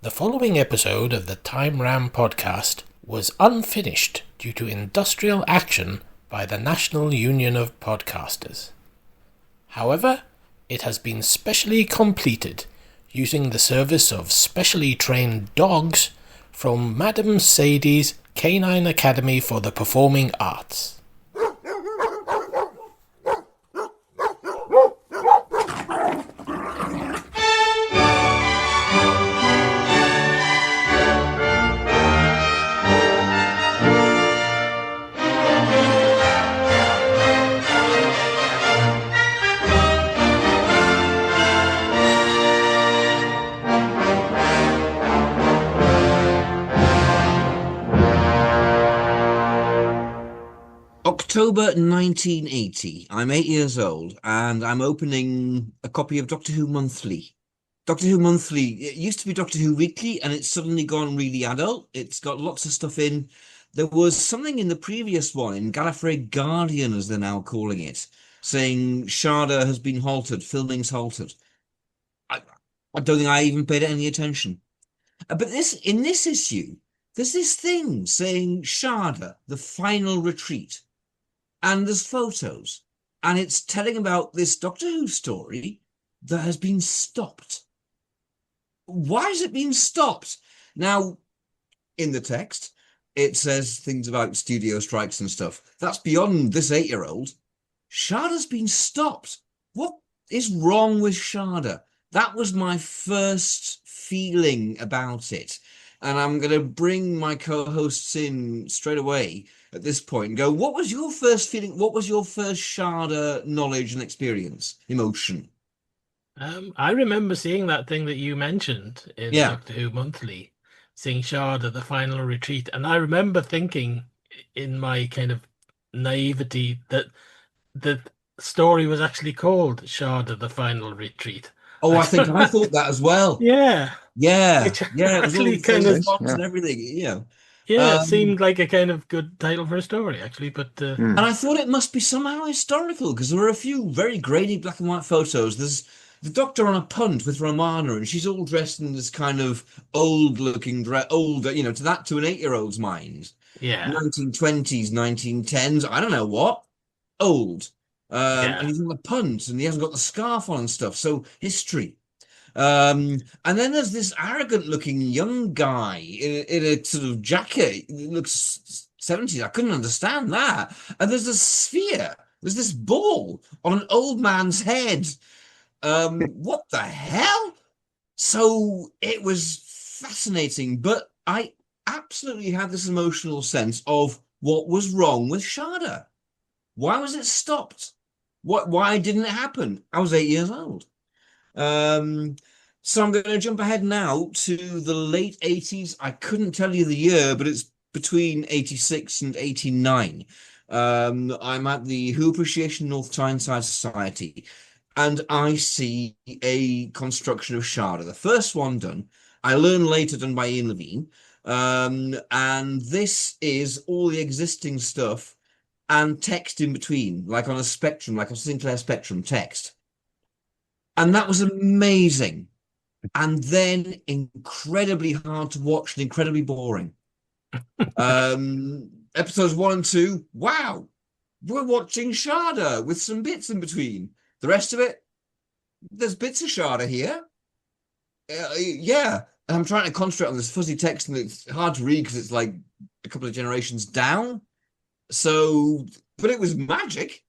The following episode of the Time Ram podcast was unfinished due to industrial action by the National Union of Podcasters. However, it has been specially completed using the service of specially trained dogs from Madam Sadie's Canine Academy for the Performing Arts. October 1980. I'm 8 years old and I'm opening a copy of Doctor Who Monthly. Doctor Who Monthly, it used to be Doctor Who Weekly and it's suddenly gone really adult. It's got lots of stuff in. There was something in the previous one, in Gallifrey Guardian as they're now calling it, saying Shada has been halted, filming's halted. I don't think I even paid any attention. But in this issue, there's this thing saying Shada, the final retreat. And there's photos, and it's telling about this Doctor Who story that has been stopped. Why has it been stopped? Now, in the text, it says things about studio strikes and stuff. That's beyond this 8-year-old. Shada's been stopped. What is wrong with Shada? That was my first feeling about it. And I'm going to bring my co-hosts in straight away at this point and go, what was your first feeling? What was your first Shada knowledge and experience, emotion? I remember seeing that thing that you mentioned in Doctor Who Monthly, seeing Shada, the final retreat. And I remember thinking in my kind of naivety that the story was actually called Shada, the final retreat. Oh, I thought that as well. Yeah. Yeah. Which Yeah. It was actually all kind of and everything. Yeah. Yeah, it seemed like a kind of good title for a story, actually, but... And I thought it must be somehow historical, because there were a few very grainy black and white photos. There's the Doctor on a punt with Romana, and she's all dressed in this kind of old-looking dress, older, to an 8-year-old's mind. Yeah. 1920s, 1910s, I don't know what. Old. And he's on the punt, and he hasn't got the scarf on and stuff, so history. And then there's this arrogant-looking young guy in a sort of jacket. It looks 70s. I couldn't understand that. And there's a sphere. There's this ball on an old man's head. What the hell? So it was fascinating, but I absolutely had this emotional sense of what was wrong with Shada. Why was it stopped? Why didn't it happen? I was 8 years old. So I'm going to jump ahead now to the late 80s. I couldn't tell you the year, but it's between 86 and 89. I'm at the Who Appreciation North Tyneside Society, and I see a construction of Shada. The first one done. I learned later done by Ian Levine. And this is all the existing stuff and text in between, like on a Spectrum, like a Sinclair Spectrum text. And that was amazing. And then incredibly hard to watch and incredibly boring. Episodes 1 and 2, wow, we're watching Shada with some bits in between. The rest of it, there's bits of Shada here. Yeah, and I'm trying to concentrate on this fuzzy text, and it's hard to read because it's like a couple of generations down. So, but it was magic.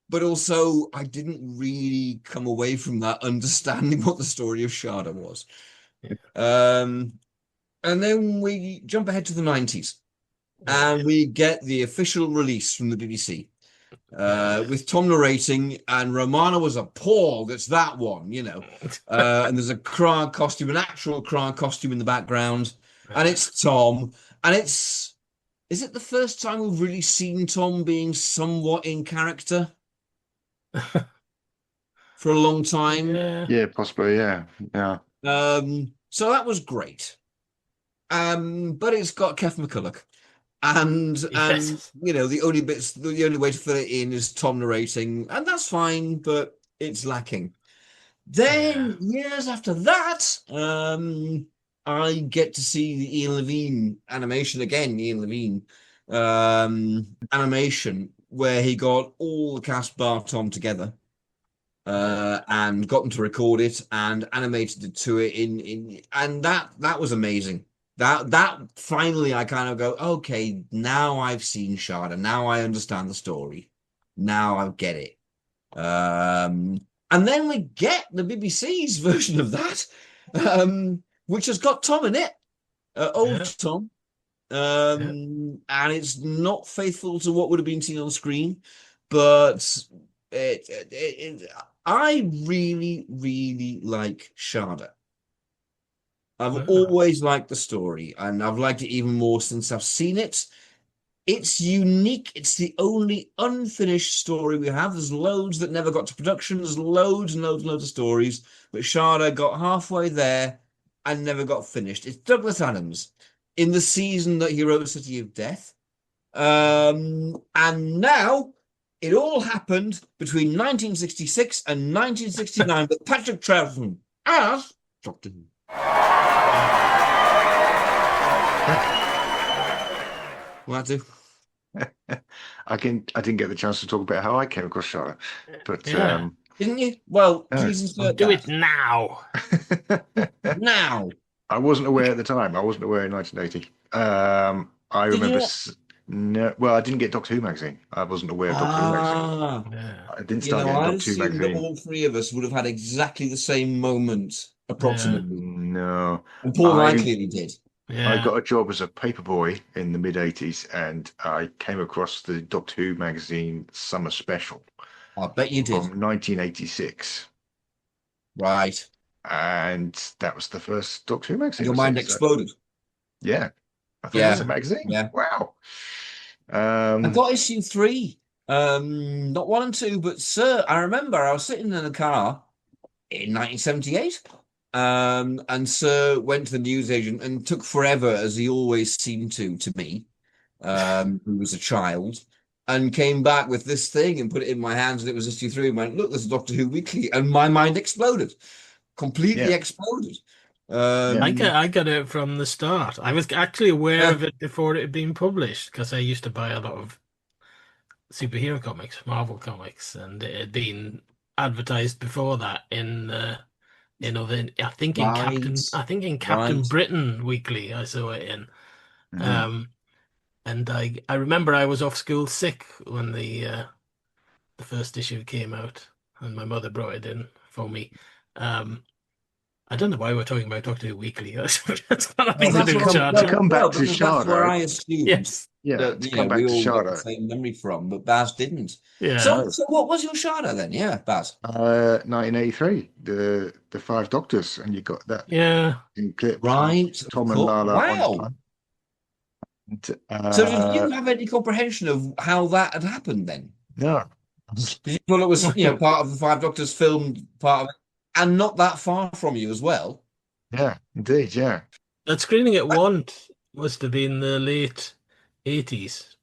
But also, I didn't really come away from that understanding what the story of Shada was. Yeah. And then we jump ahead to the 90s. And we get the official release from the BBC. With Tom narrating, and Romana was appalled. It's that one, and there's a Krark costume, an actual Krark costume in the background. And it's Tom. And is it the first time we've really seen Tom being somewhat in character? For a long time. Yeah, possibly, yeah. So that was great. But it's got Kev McCulloch. And the only way to fill it in is Tom narrating, and that's fine, but it's lacking. Then years after that, I get to see the Ian Levine animation again, Ian Levine animation where he got all the cast bar Tom together and got them to record it and animated it to it in and that was amazing. That finally I kind of go, okay, now I've seen Shada, now I understand the story, now I get it. And then we get the BBC's version of that, which has got Tom in it, old Yeah, Tom, yeah. and it's not faithful to what would have been seen on screen, but I really, really like Shada. I've Ah, always liked the story, and I've liked it even more since I've seen it. It's unique. It's the only unfinished story we have. There's loads that never got to production. There's loads and loads and loads of stories, but Shada got halfway there and never got finished. It's Douglas Adams in the season that he wrote City of Death. And now it all happened between 1966 and 1969 with Patrick Troughton as Doctor Who. What I do? I didn't get the chance to talk about how I came across Shada, but yeah. Didn't you? Well, no. please insert Do it that. now. Now. I wasn't aware at the time. I wasn't aware in 1980. I Did you remember not? no, well, I didn't get Doctor Who magazine. I wasn't aware of Doctor Who magazine. Ah, Yeah, I didn't you start know, getting I Doctor Who assumed that magazine. all three of us would have had exactly the same moment, yeah, approximately. No, And Paul and I I clearly did. I yeah. got a job as a paperboy in the mid 80s, and I came across the Doctor Who magazine summer special I bet you did. from 1986. Right. And that was the first Doctor Who And magazine your I've mind seen. So exploded. yeah, I thought that's a Yeah. magazine. Yeah. Wow. I Um, got issue three. Not one and two, but sir, I remember I was sitting in a car in 1978. And Sir went to the newsagent and took forever, as he always seemed to me, who was a child, and came back with this thing and put it in my hands, and it was issue three. And went, look, there's a Doctor Who Weekly, and my mind exploded, completely yeah, exploded. yeah, I got it from the start. I was actually aware Yeah, of it before it had been published because I used to buy a lot of superhero comics, Marvel comics, and it had been advertised before that in other. right, I think in Captain right. Britain Weekly. I saw it in. mhm. Um, and I remember I was off school sick when the first issue came out, and my mother brought it in for me. Um, I don't know why we're talking about Doctor Who Weekly. That's got Well, nothing to that's do what with I'm, To Charter. come well, back to because that's where Shada, I assumed Yes. yeah, that to come we back to all got the Shada, same memory from, but Baz didn't. So, Yeah. no, so what was your Shada then? Yeah, Baz. 1983, the Five Doctors, and you got that Yeah. in clips of Right, of Tom and course. Lala on the Wow. plane. And, So did you have any comprehension of how that had happened then? no, Did you thought it was, part of the Five Doctors film, part of it, and not that far from you as well? yeah, indeed, yeah, That screening at Uh, Want must have been the late 80s.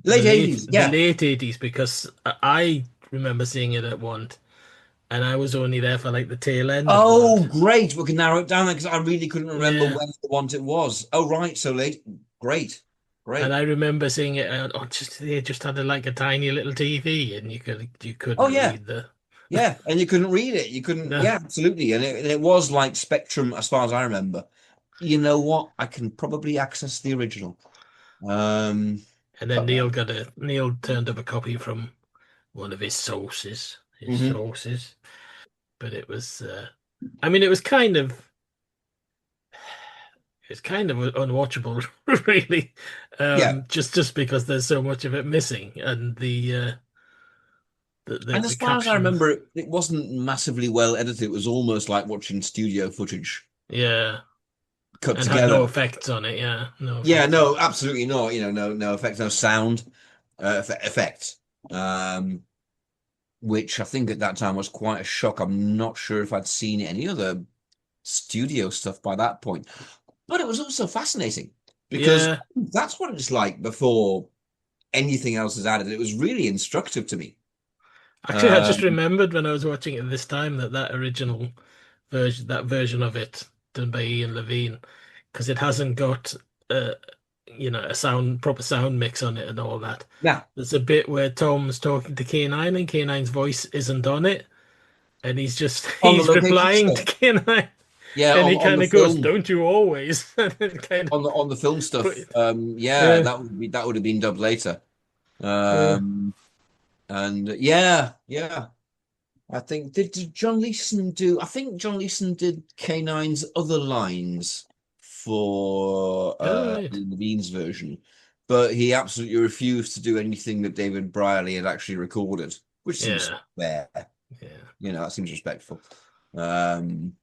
Late 80s, The yeah. late 80s because I remember seeing it at Want and I was only there for like the tail end of Oh, Want. great. We can narrow it down because I really couldn't remember Yeah. when the want it was. Oh, right. So late. Great. And Great. I remember seeing it just they just had like a tiny little TV and you Oh, couldn't yeah. read the Yeah. And you couldn't read it. You couldn't. no. Yeah, absolutely. And it was like Spectrum, as far as I remember. You know what? I can probably access the original. Um, And then but Neil turned up a copy from one of his mhm. sources. But it was I mean it's kind of unwatchable really. Yeah. Just because there's so much of it missing and And the as far as I captions. remember, it wasn't massively well edited. It was almost like watching studio footage Yeah. cut And had no together. effects on it, yeah. No Yeah, effects on no, it. absolutely not. No effects, no sound effects. Which I think at that time was quite a shock. I'm not sure if I'd seen any other studio stuff by that point, but it was also fascinating because Yeah. that's what it's like before anything else is added. It was really instructive to me. Actually, I just Um, remembered when I was watching it this time that that original version, that version of it. done by Ian Levine, because it hasn't got a proper sound mix on it and all that. Yeah, There's a bit where Tom's talking to K9 and K9's voice isn't on it, and he's just on the he's location replying to stuff. K9, Yeah, and he on kind the of goes, film, "Don't you always?" And it kind on the film of, stuff. Yeah, yeah, that would have been dubbed later. yeah, And yeah. I think did John Leeson do? I think John Leeson did K9's other lines for all right, Ian Levine's version, but he absolutely refused to do anything that David Brierley had actually recorded, which seems yeah, fair. yeah, That seems respectful. Um,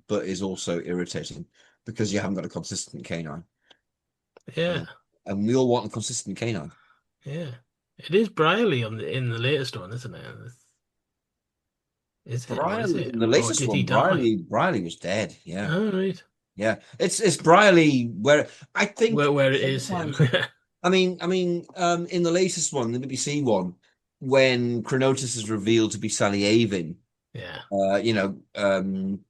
but is also irritating because you haven't got a consistent K9. yeah, And we all want a consistent K9. yeah. It is Brierley in the latest one, isn't it? Is it? What is Brierley it? in the Or latest did he one, die? Brierley was dead. Yeah. All right. Yeah, it's Brierley where I think Where it is him. sometimes. In the latest one, the BBC one, when Chronotis is revealed to be Sally Avon, Yeah,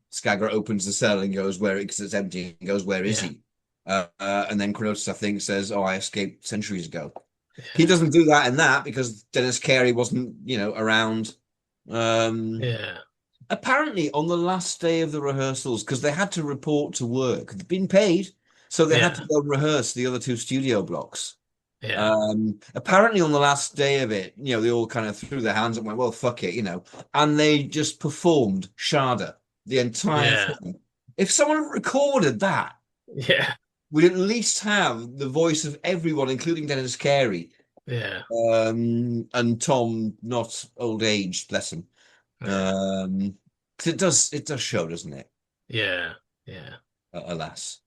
Skagger opens the cell and goes where because it's empty and goes where is yeah, he? And then Chronotis I think says, "Oh, I escaped centuries ago." He yeah, doesn't do that in that because Dennis Carey wasn't around. Um, yeah, Apparently, on the last day of the rehearsals, because they had to report to work, they'd been paid, so they had yeah, to go and rehearse the other two studio blocks. yeah, Apparently, on the last day of it, they all kind of threw their hands up and went, "Well, fuck it," and they just performed Shada the entire yeah, thing. If someone had recorded that, yeah, we'd at least have the voice of everyone, including Dennis Carey, yeah, and Tom, not old age, bless him. yeah, 'Cause it does show, doesn't it? yeah, yeah, Alas.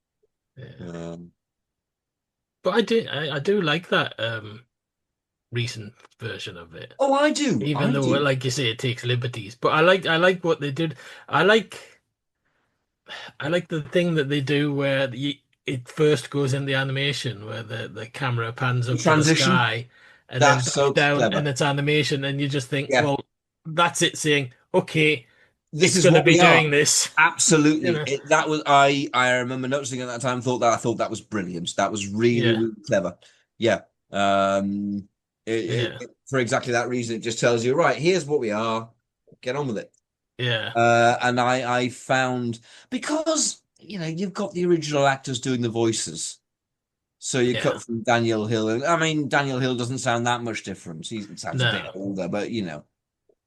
yeah. Um, But I do like that recent version of it. oh, I do. Even I though, do. like you say, it takes liberties. But I like what they did. I like I like the thing that they do where it first goes in the animation where the camera pans The up to the transition, sky and then that's back so down clever. and it's animation and you just think, Yeah, well, that's it saying, okay, this it's is going to what be we are. doing this. You Absolutely. know? That was I remember noticing at that time, I thought that was brilliant. That was really, Yeah, really clever. Yeah. Um, yeah, for exactly that reason, it just tells you, right, here's what we are. Get on with it. yeah, And I found because you've got the original actors doing the voices, so you yeah. cut from Daniel Hill, and I mean Daniel Hill doesn't sound that much different. He sounds a bit No, older, but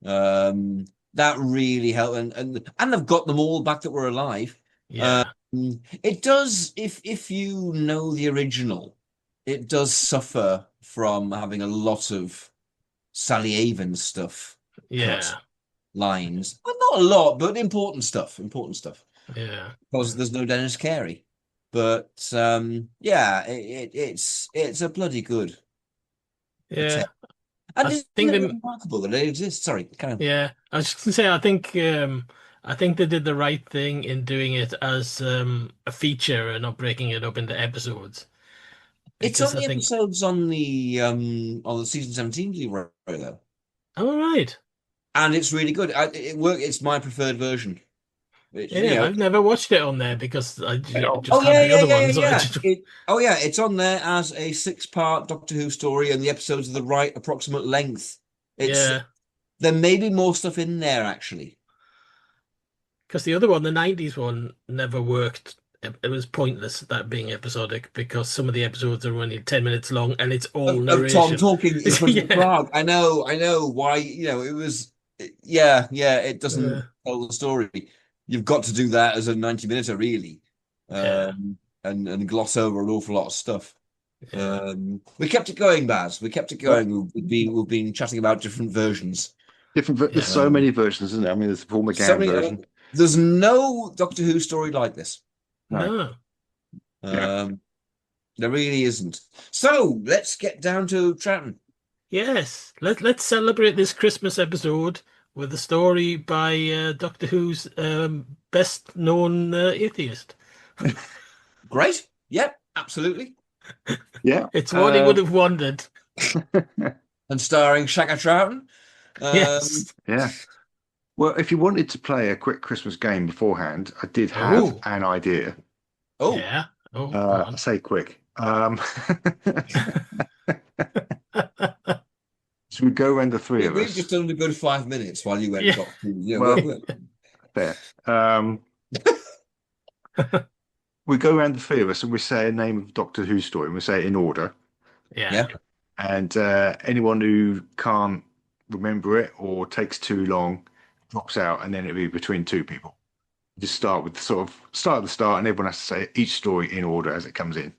um, that really helped, and they've got them all back that were alive. Um, yeah, it does if you know the original, it does suffer from having a lot of Sally Avon stuff cut yeah, lines. Well, not a lot, but important stuff. Important stuff. yeah, Because there's no Dennis Carey. But yeah, it's a bloody good yeah. attempt. And I isn't think it they, remarkable that it exists? Sorry, kind of. yeah, I was just gonna say, I think they did the right thing in doing it as a feature and not breaking it up into episodes. It's Because I only think, episodes on the season 17 Blu-ray though. all right, And it's really good. It's my preferred version. It's, yeah, I've never watched it on there because just Oh had yeah, the yeah, other yeah, ones. yeah, So I yeah. just, It's on there as a six-part Doctor Who story, and the episodes are the right approximate length. It's yeah, There may be more stuff in there actually. because the other one, the '90s one, never worked. It was pointless that being episodic because some of the episodes are only 10 minutes long and it's all Of Tom narration. talking in front of the Yeah, crowd. I know why. It was. Yeah. It uh, doesn't tell the story. You've got to do that as a 90-minute, really, yeah, and gloss over an awful lot of stuff. yeah, We kept it going, Baz. We kept it going. We've been chatting about different versions. There's yeah. so Um, many versions, isn't there? I mean, there's the Paul so McGann many. version. There's no Doctor Who story like this. No. No, Yeah. Um, there really isn't. So let's get down to Troughton. yes. Let's celebrate this Christmas episode with a story by Doctor Who's best known atheist. Great. Yep, absolutely. Yeah. It's what he would Um, have wanted. and starring Shaka Troughton. Um, Yes. Yeah. Well, if you wanted to play a quick Christmas game beforehand, I did have an idea. Oh, Yeah. Oh, go I on. say quick. So we go around the three of we've us. just done a good 5 minutes while you went Yeah. Doctor Who. Yeah, Well, fair. We go around the three of us and we say a name of Doctor Who story and we say it in order. Yeah. And anyone who can't remember it or takes too long drops out, and then it'll be between two people. Just start with start at the start, and everyone has to say each story in order as it comes in.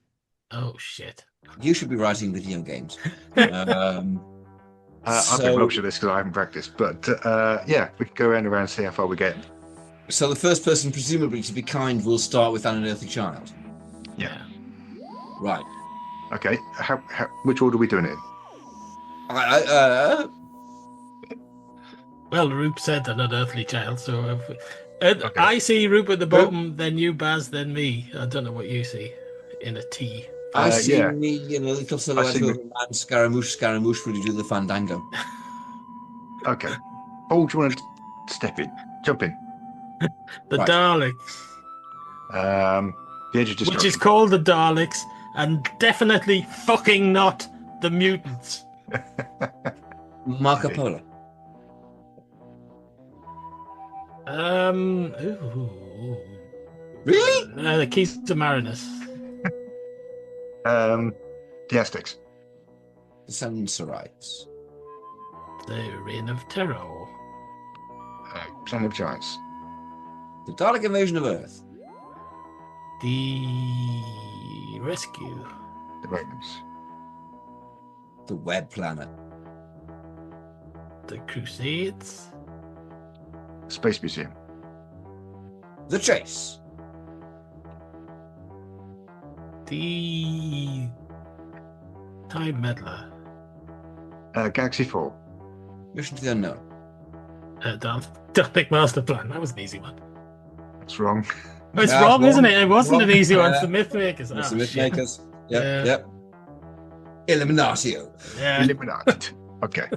Oh shit. You should be writing video games. I've been rubbish at this because I haven't practiced, but yeah, we can go around and see how far we get. So the first person, presumably to be kind, will start with An Unearthly Child. Yeah. Right. Okay. Which order are we doing it in? Well, Roop said An Unearthly Child, so Okay. I see Roop at the bottom, then you, Baz, then me. I don't know what you see in a T. I see yeah. me in a little silhouette of a man, Scaramouche, really do the fandango. Okay. Oh, do you want to step in? Jump in. The Right. Daleks. The Edge of Destruction. Which is called the Daleks, and definitely fucking not the mutants. Marco Polo. Really? The Keys to Marinus. The Aztecs. The Sensorites. The Reign of Terror. Planet of Giants. The Dalek Invasion of Earth. The Rescue. The Ravens. The Web Planet. The Crusades. Space Museum. The Chase. The Time Meddler. Galaxy 4. Mission to the Unknown. Dalek Master Plan. That was an easy one. That's wrong. Oh, it's Yeah, wrong, wrong. isn't it? It wasn't Wrong. an easy one. It's Yeah. the Mythmakers. It's Oh, the shit. Mythmakers. Yep, Yeah. yep. Eliminatio. Yeah. Illuminati. Okay.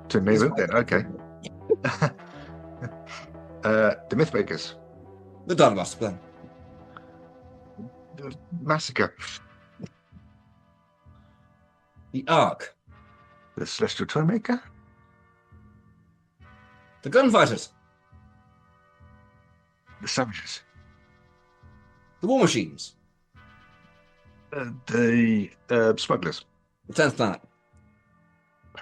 To me then. Okay. The Mythmakers. The Dalek Master Plan. The Massacre. The Ark. The Celestial Toymaker. The Gunfighters. The Savages. The War Machines. The Smugglers. The 10th Planet. The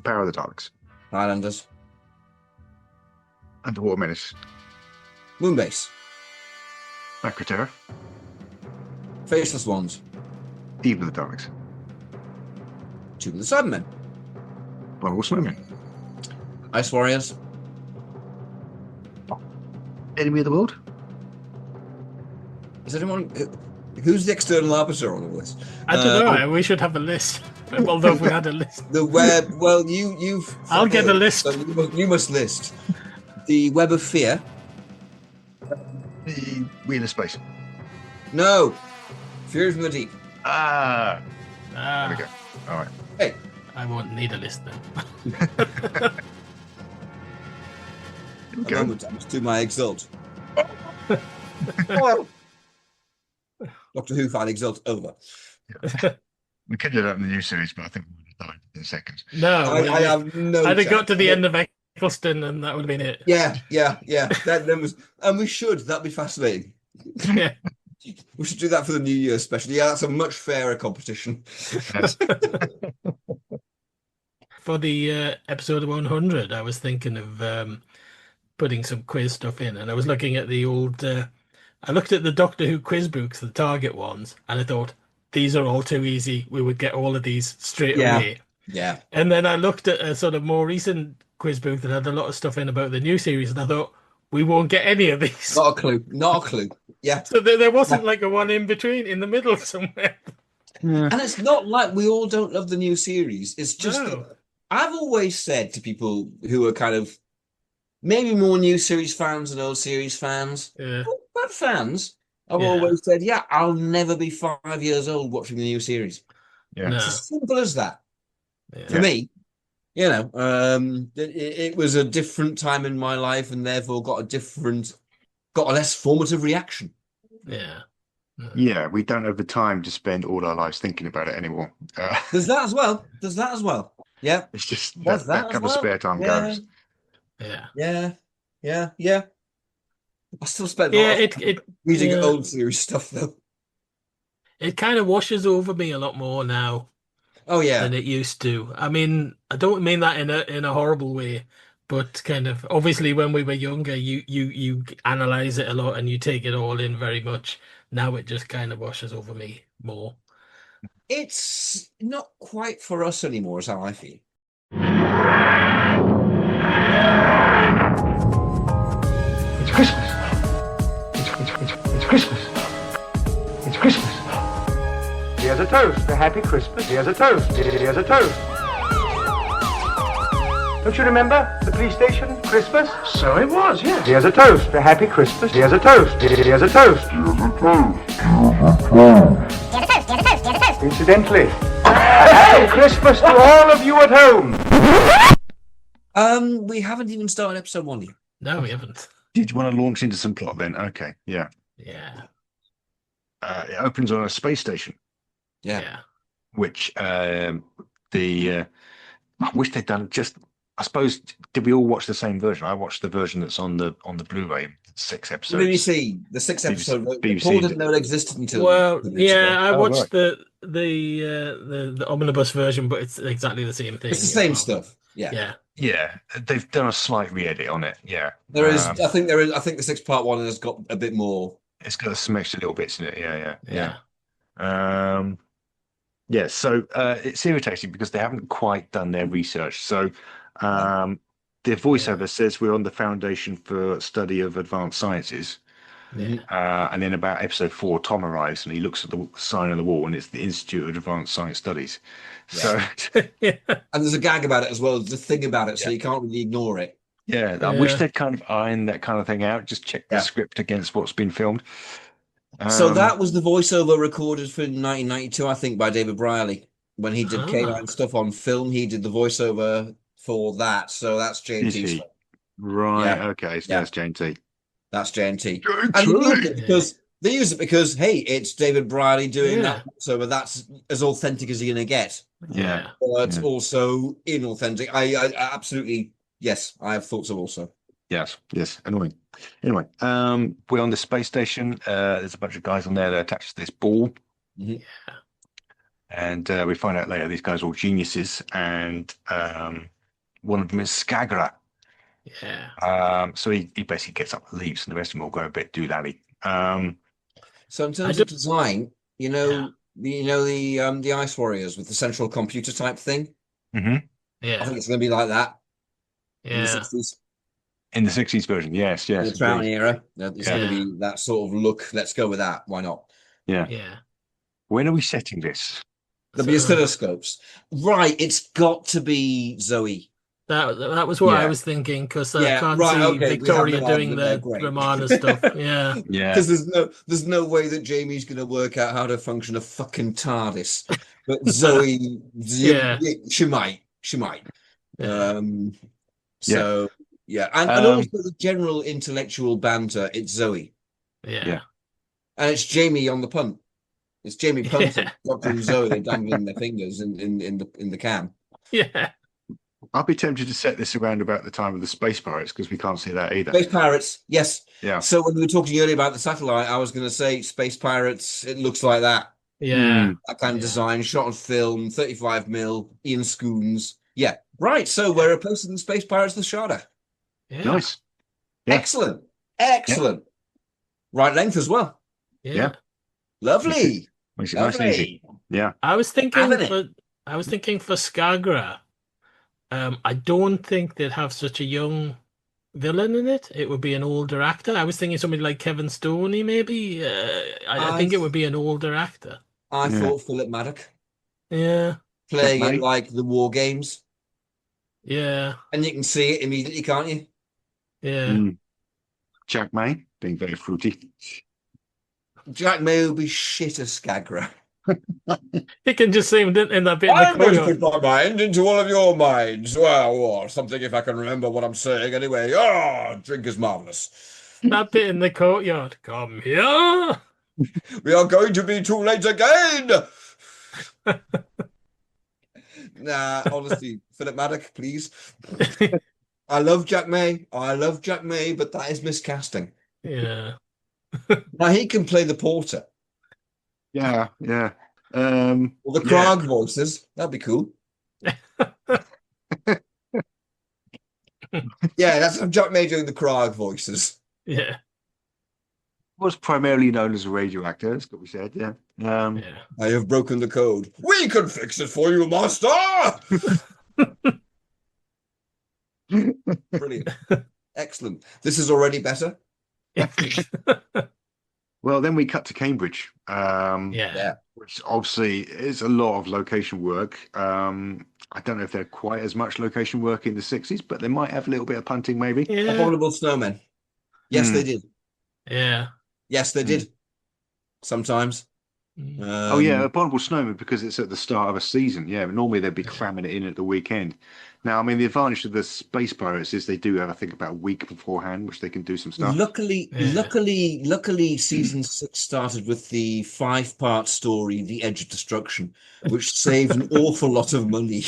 Power of the Daleks. Highlanders. Underwater Menace. Moonbase. Macroterra. Faceless Ones. Eve of the Daleks. Two of the Cybermen. Marvel Snowmen. Ice Warriors. Enemy of the World. Is anyone... Who's the external arbiter on all this? I don't know. We should have a list. Although if we had a list. The web... Well, you've... I'll get a list. So you must list. The Web of Fear. The Wheel of Space. No. Fury from the Deep. There we go. All right. Hey. I won't need a list then. A moment, I must do my Exalt. Doctor Who fan Exalt over. We could do that in the new series, but I think we would have died in seconds. No. I have no I'd have got chance. to the end of Eccleston and that would have been it. Yeah. That was, and we should. That'd be fascinating. Yeah. We should do that for the New Year special. Yeah, that's a much fairer competition. Yes. For the episode 100, I was thinking of putting some quiz stuff in, and I was looking at the old. I looked at the Doctor Who quiz books, the Target ones, and I thought these are all too easy. We would get all of these straight away. Yeah. And then I looked at a sort of more recent quiz book that had a lot of stuff in about the new series, and I thought we won't get any of these. Not a clue. Yeah. So there wasn't like a one in between, in the middle somewhere. And it's not like we all don't love the new series. It's just that I've always said to people who are kind of maybe more new series fans than old series fans, but fans, I've always said, yeah, I'll never be 5 years old watching the new series. Yeah. No. It's as simple as that. Yeah. For me, It was a different time in my life, and therefore got a less formative reaction. Yeah. Yeah, we don't have the time to spend all our lives thinking about it anymore. There's that as well. There's that as well. Yeah. It's just There's that that as kind of well. spare time Yeah. goes. Yeah. Yeah. Yeah. Yeah. I still spend a Yeah, lot of time reading yeah, old series stuff, though. it kind of washes over me a lot more now Oh yeah. than it used to. I mean, I don't mean that in a horrible way, but kind of obviously when we were younger, you analyze it a lot and you take it all in very much. Now it just kind of washes over me more. It's not quite for us anymore, is how I feel. It's Christmas. It's Christmas. It's Christmas. Here's a toast. A happy Christmas. Here's a toast. Here's a toast. Don't you remember the police station? Christmas? So it was, yes. Here's a toast. A happy Christmas. Here's a toast. Here's a toast. Incidentally, a happy Christmas to all of you at home. We haven't even started episode 1 yet. No, we haven't. Did you want to launch into some plot then? Okay, yeah. Yeah. It opens on a space station, Yeah. Yeah. which I wish they'd done just. I suppose did we all watch the same version? I watched the version that's on the Blu-ray, 6 episodes. BBC, the 6th episode. BBC Paul didn't know it existed until. Well, 2 minutes yeah, ago. I Oh, watched right. the omnibus version, but it's exactly the same thing. It's the same stuff. Yeah. Yeah. Yeah, they've done a slight re-edit on it. Yeah, There is. I think there is. I think the 6 part 1 has got a bit more. It's got some extra little bits in it. Yeah. Yeah. Yeah. So it's irritating because they haven't quite done their research. So their voiceover says we're on the Foundation for Study of Advanced Sciences. And then about episode 4, Tom arrives and he looks at the sign on the wall and it's the Institute of Advanced Science Studies. So Yeah. And there's a gag about it as well. There's a thing about it, so you can't really ignore it. yeah, I wish they'd kind of iron that kind of thing out. Just check the script against what's been filmed. So that was the voiceover recorded for 1992, I think, by David Brierley. When he did K9 stuff on film, he did the voiceover for that. So that's J&T stuff. Right, Yeah. okay, so that's J&T. That's J&T. And they use it because, hey, it's David Brierley doing that voiceover. That's as authentic as you're going to get. Yeah. But also inauthentic. I absolutely, yes, I have thoughts of also. Yes, annoying. Anyway, we're on the space station. There's a bunch of guys on there that are attached to this ball. Yeah. And we find out later these guys are all geniuses, and one of them is Skagra. Yeah. So he basically gets up and leaves, and the rest of them all go a bit doolally. So in terms of design, the Ice Warriors with the central computer type thing. Mm-hmm. Yeah. I think it's going to be like that. Yeah. In the 60s. In the 60s version, yes. In the Troughton era. It's going to be that sort of look. Let's go with that. Why not? Yeah. Yeah. When are we setting this? There'll be oscilloscopes. Right, it's got to be Zoe. That was what I was thinking, because I can't see Victoria doing the Romana stuff. Yeah. Yeah. Because there's no way that Jamie's going to work out how to function a fucking TARDIS. But Zoe, she might. Yeah. So and also the general intellectual banter. It's Zoe. Yeah. And it's Jamie on the punt. It's Jamie punting, Doctor and Zoe dangling their fingers in the cam. Yeah. I'll be tempted to set this around about the time of the Space Pirates because we can't see that either. Space Pirates, yes. Yeah. So when we were talking earlier about the satellite, I was going to say Space Pirates. It looks like that. Yeah. That kind of design, shot on film, 35mm, Ian Scoons. Yeah. Right. So we're replacing the Space Pirates with Shada. Yeah. Nice. Yeah. Excellent. Yeah. Right length as well. Yeah. Lovely. Makes it nice and easy. Yeah. I was thinking for Skagra. I don't think they'd have such a young villain in it. It would be an older actor. I was thinking somebody like Kevin Stoney, maybe. I think it would be an older actor. I thought Philip Maddock. Yeah. Playing it like the War Games. Yeah. And you can see it immediately, can't you? Yeah. Jack May being very fruity. Jack May would be shit as Skagra. You can just see him in that bit in I'm the going to courtyard. put my mind into all of your minds. Well, or something if I can remember what I'm saying anyway. Drink is marvelous. That bit in the courtyard. Come here. We are going to be too late again. Nah, honestly, Philip Maddock, please. I love Jack May. But that is miscasting. Yeah. Now he can play the porter Yeah. or the Krog voices. That'd be cool. Yeah, that's Jack May doing the Krog voices. Yeah. Was primarily known as a radio actor, as we said. Yeah. Yeah. I have broken the code. We can fix it for you, master. Brilliant. Excellent. This is already better. Well, then we cut to Cambridge. Yeah. Which obviously is a lot of location work. I don't know if they're quite as much location work in the 60s, but they might have a little bit of punting, maybe. Yeah. Abominable snowmen. Yes, they did. Yeah. Yes, they did. Sometimes. Oh yeah, Abominable Snowman, because it's at the start of a season. Yeah, normally they'd be cramming it in at the weekend. Now, I mean, the advantage of the Space Pirates is they do have, I think, about a week beforehand, which they can do some stuff. Luckily, season 6 started with the 5-part story, The Edge of Destruction, which saved an awful lot of money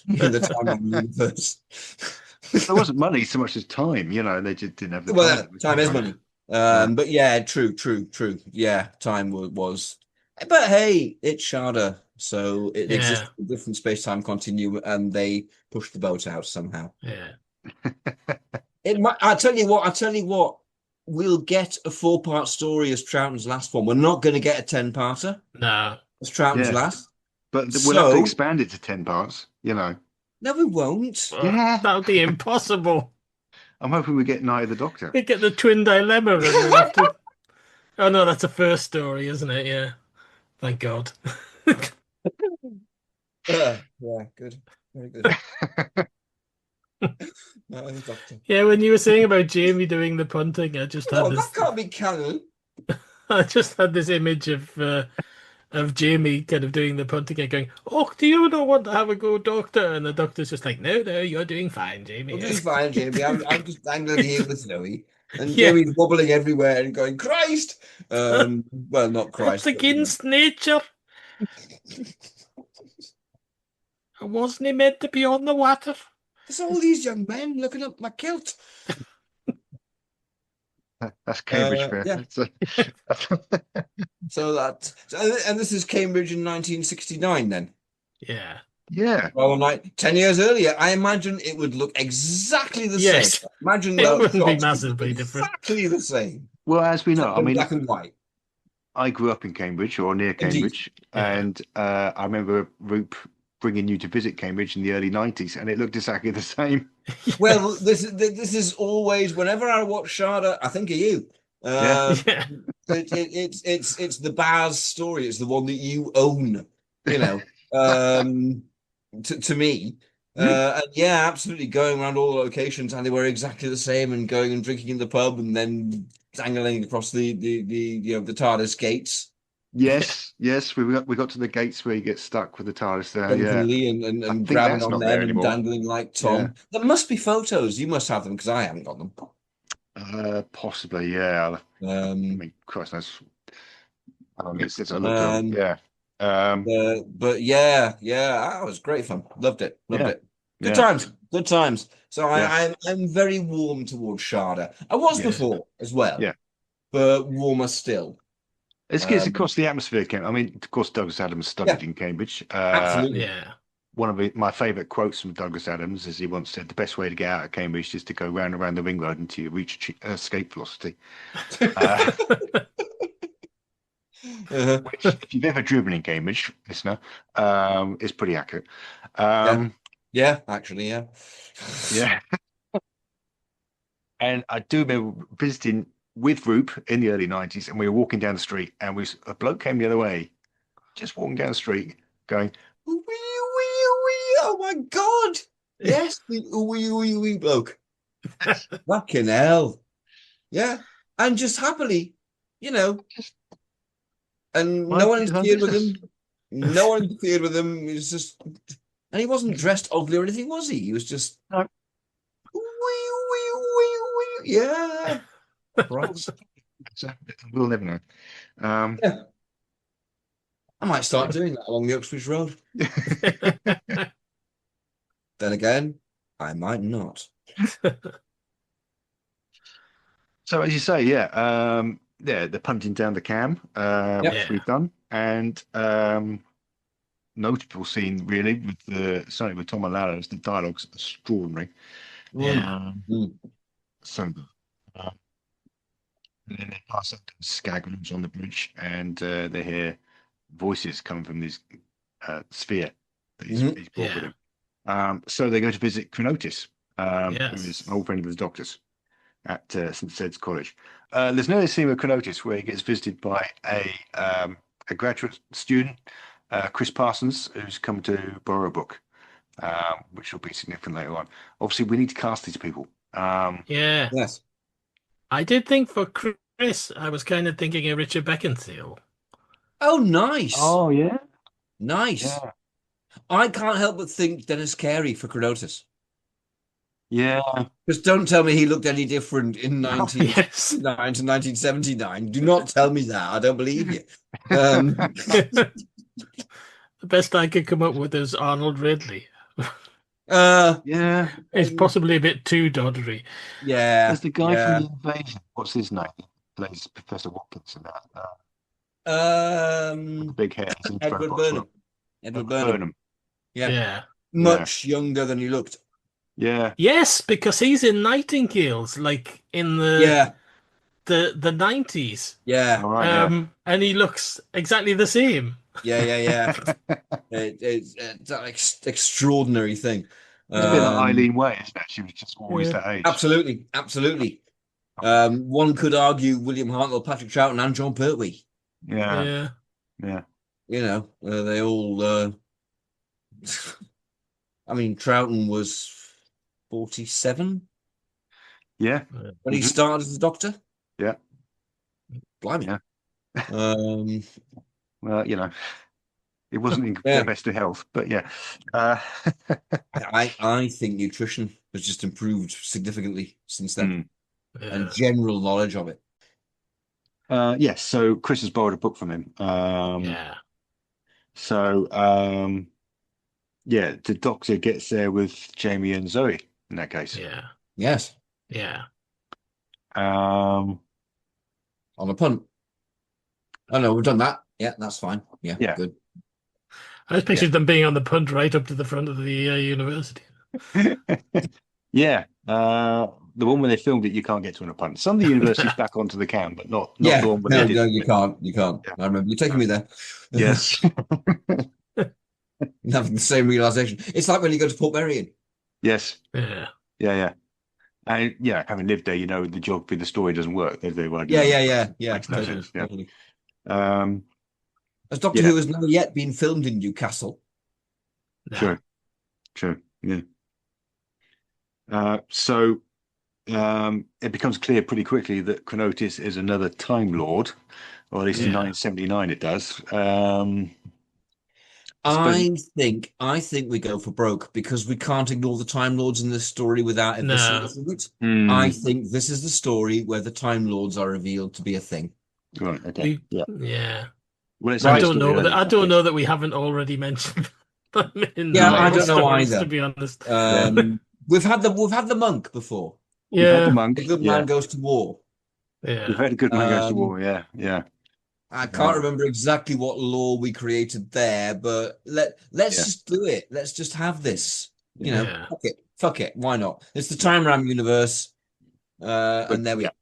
in the Time universe. There wasn't money so much as time, they just didn't have the Well, time. time is money. But yeah, true. Yeah, time was. But hey, it's Shada, so it exists in a different space-time continuum, and they pushed the boat out somehow. Yeah. I tell you what, we'll get a 4-part story as Troughton's last one. We're not going to get a 10-parter. No. As Troughton's last. But we'll have to expand it to 10 parts, No, we won't. That would be impossible. I'm hoping we get Night of the Doctor. We get the twin dilemma. And we'll have to... Oh no, that's a first story, isn't it? Yeah. Thank God. Yeah, good. Very good. Yeah, when you were saying about Jamie doing the punting, I just had this. That can't be canon. I just had this image of Jamie kind of doing the punting and going, "Oh, do you not want to have a go, Doctor?" And the Doctor's just like, "No, you're doing fine, Jamie. You're doing fine, Jamie. I'm just dangling here with Snowy." And Jamie's wobbling everywhere and going, "Christ!" Well, not Christ. What's against nature? Wasn't he meant to be on the water? There's all these young men looking up my kilt. That's Cambridge for yeah. And this is Cambridge in 1969 then. Yeah. Well, like 10 years earlier, I imagine it would look exactly the same. Imagine it wouldn't be massively different. Exactly the same. Well, as we know, I mean, black and white. I grew up in Cambridge or near Cambridge, and I remember Roop bringing you to visit Cambridge in the early 90s, and it looked exactly the same. Well, this is always, whenever I watch Shada, I think of you. It's the Baz story. It's the one that you own, to me. And yeah, absolutely, going around all the locations, and they were exactly the same, and going and drinking in the pub, and then dangling across the TARDIS gates. Yes, we got to the gates where you get stuck with the TARDIS there. And grabbing on them and dangling like Tom. Yeah. There must be photos. You must have them because I haven't got them. Possibly, yeah. I mean, Christ knows how long it's since I looked at them. Yeah. But yeah, that was great fun. Loved it. Good times. So I'm very warm towards Shada. I was before as well. Yeah. But warmer still. It's across the atmosphere. I mean, of course, Douglas Adams studied in Cambridge. Absolutely. Yeah. One of my favourite quotes from Douglas Adams is he once said, "The best way to get out of Cambridge is to go round and round the ring road until you reach escape velocity." Which, if you've ever driven in Cambridge, listener, is pretty accurate. Yeah, actually, yeah. And I do remember visiting with Roop in the early 90s, and we were walking down the street, and a bloke came the other way, just walking down the street, going, "Wee, wee, wee, oh my God!" Yes, the wee bloke. Fucking hell. Yeah, and just happily, and no one interfered with him. No one interfered with him. He was just, and he wasn't dressed oddly or anything, was he? He was just, No. yeah. Right. So, we'll never know. Yeah. I might start doing that along the Uxbridge Road. Then again, I might not. So as you say, they're punting down the cam, Yep. which we've done, and notable scene really certainly with Tom and Lala's, the dialogue's extraordinary. Yeah. So good. And then they pass up to Skagrams on the bridge, and they hear voices coming from this sphere that he's brought with him. So they go to visit Chronotis, who is an old friend of the Doctor's at St. Sed's College. There's another scene with Chronotis where he gets visited by a graduate student, Chris Parsons, who's come to borrow a book, which will be significant later on. Obviously, we need to cast these people. Yeah. Yes. I did think for Chris, I was kind of thinking of Richard Beckinsale. Oh, nice. Oh, yeah. Nice. Yeah. I can't help but think Dennis Carey for Chronotis. Yeah. Just don't tell me he looked any different in Yes. 1969 to 1979. Do not tell me that. I don't believe you. The best I could come up with is Arnold Ridley. Yeah. It's possibly a bit too doddery. Yeah. There's the guy from The Invasion. What's his name? He plays Professor Watkins in that. With the big hair. He's in Edward Robot as Burnham. well. Edward Burnham. Yeah. Yeah. Much younger than he looked. Yeah. Yes, because he's in Nightingales, like in the 90s. Yeah. All right, And he looks exactly the same. Yeah. It's an extraordinary thing. It's a bit like Eileen Way, isn't it? She was just always that age. Absolutely. One could argue William Hartnell, Patrick Troughton, and John Pertwee. Yeah. You know, they all. I mean, Troughton was 47. Yeah. When he started as a Doctor. Yeah. Blimey. Yeah. Well, you know, it wasn't in the best of health, but yeah. I think nutrition has just improved significantly since then, and Yeah. general knowledge of it. Yes, so Chris has borrowed a book from him. So, the Doctor gets there with Jamie and Zoe in that case. Yeah. Yes. Yeah. On a punt. Oh no, we've done that. Yeah, that's fine. Yeah. Good. I just pictured them being on the punt right up to the front of the university. Yeah. The one where they filmed it, you can't get to on a punt. Some of the universities back onto the cam, but not the one where they did. No, you can't. Yeah. I remember you taking me there. Yes. Having the same realization. It's like when you go to Port Merion. Yes. Yeah. And having lived there, you know the geography, the story doesn't work. Yeah. Makes no sense. Yeah. Totally. As Doctor Who has never yet been filmed in Newcastle. No. True. Yeah. So it becomes clear pretty quickly that Chronotis is another Time Lord, or at least in 1979 it does. I think we go for broke because we can't ignore the Time Lords in this story without eviscerating it. I think this is the story where the Time Lords are revealed to be a thing. Right. Okay. Yeah. Well, it's I don't know that we haven't already mentioned them in I don't know either. To be honest, we've had the monk before. We've had the monk. A good man goes to war. Yeah. We've had a good man goes to war. Yeah. I can't remember exactly what law we created there, but let's just do it. Let's just have this. You know, fuck it. Why not? It's the Time Ram universe, and there we are.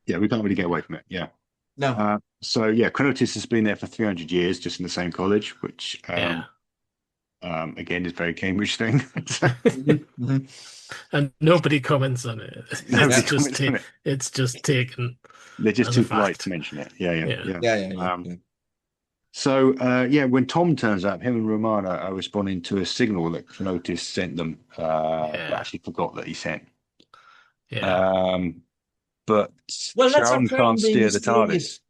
Yeah, we can't really get away from it. Yeah. No. Chronotis has been there for 300 years, just in the same college, which again is a very Cambridge thing. And nobody comments on it. It's just taken. They're just too polite to mention it. Yeah. So when Tom turns up, him and Romana are responding to a signal that Chronotis sent them. But actually forgot that he sent. Yeah. But Sharon can't steer the TARDIS.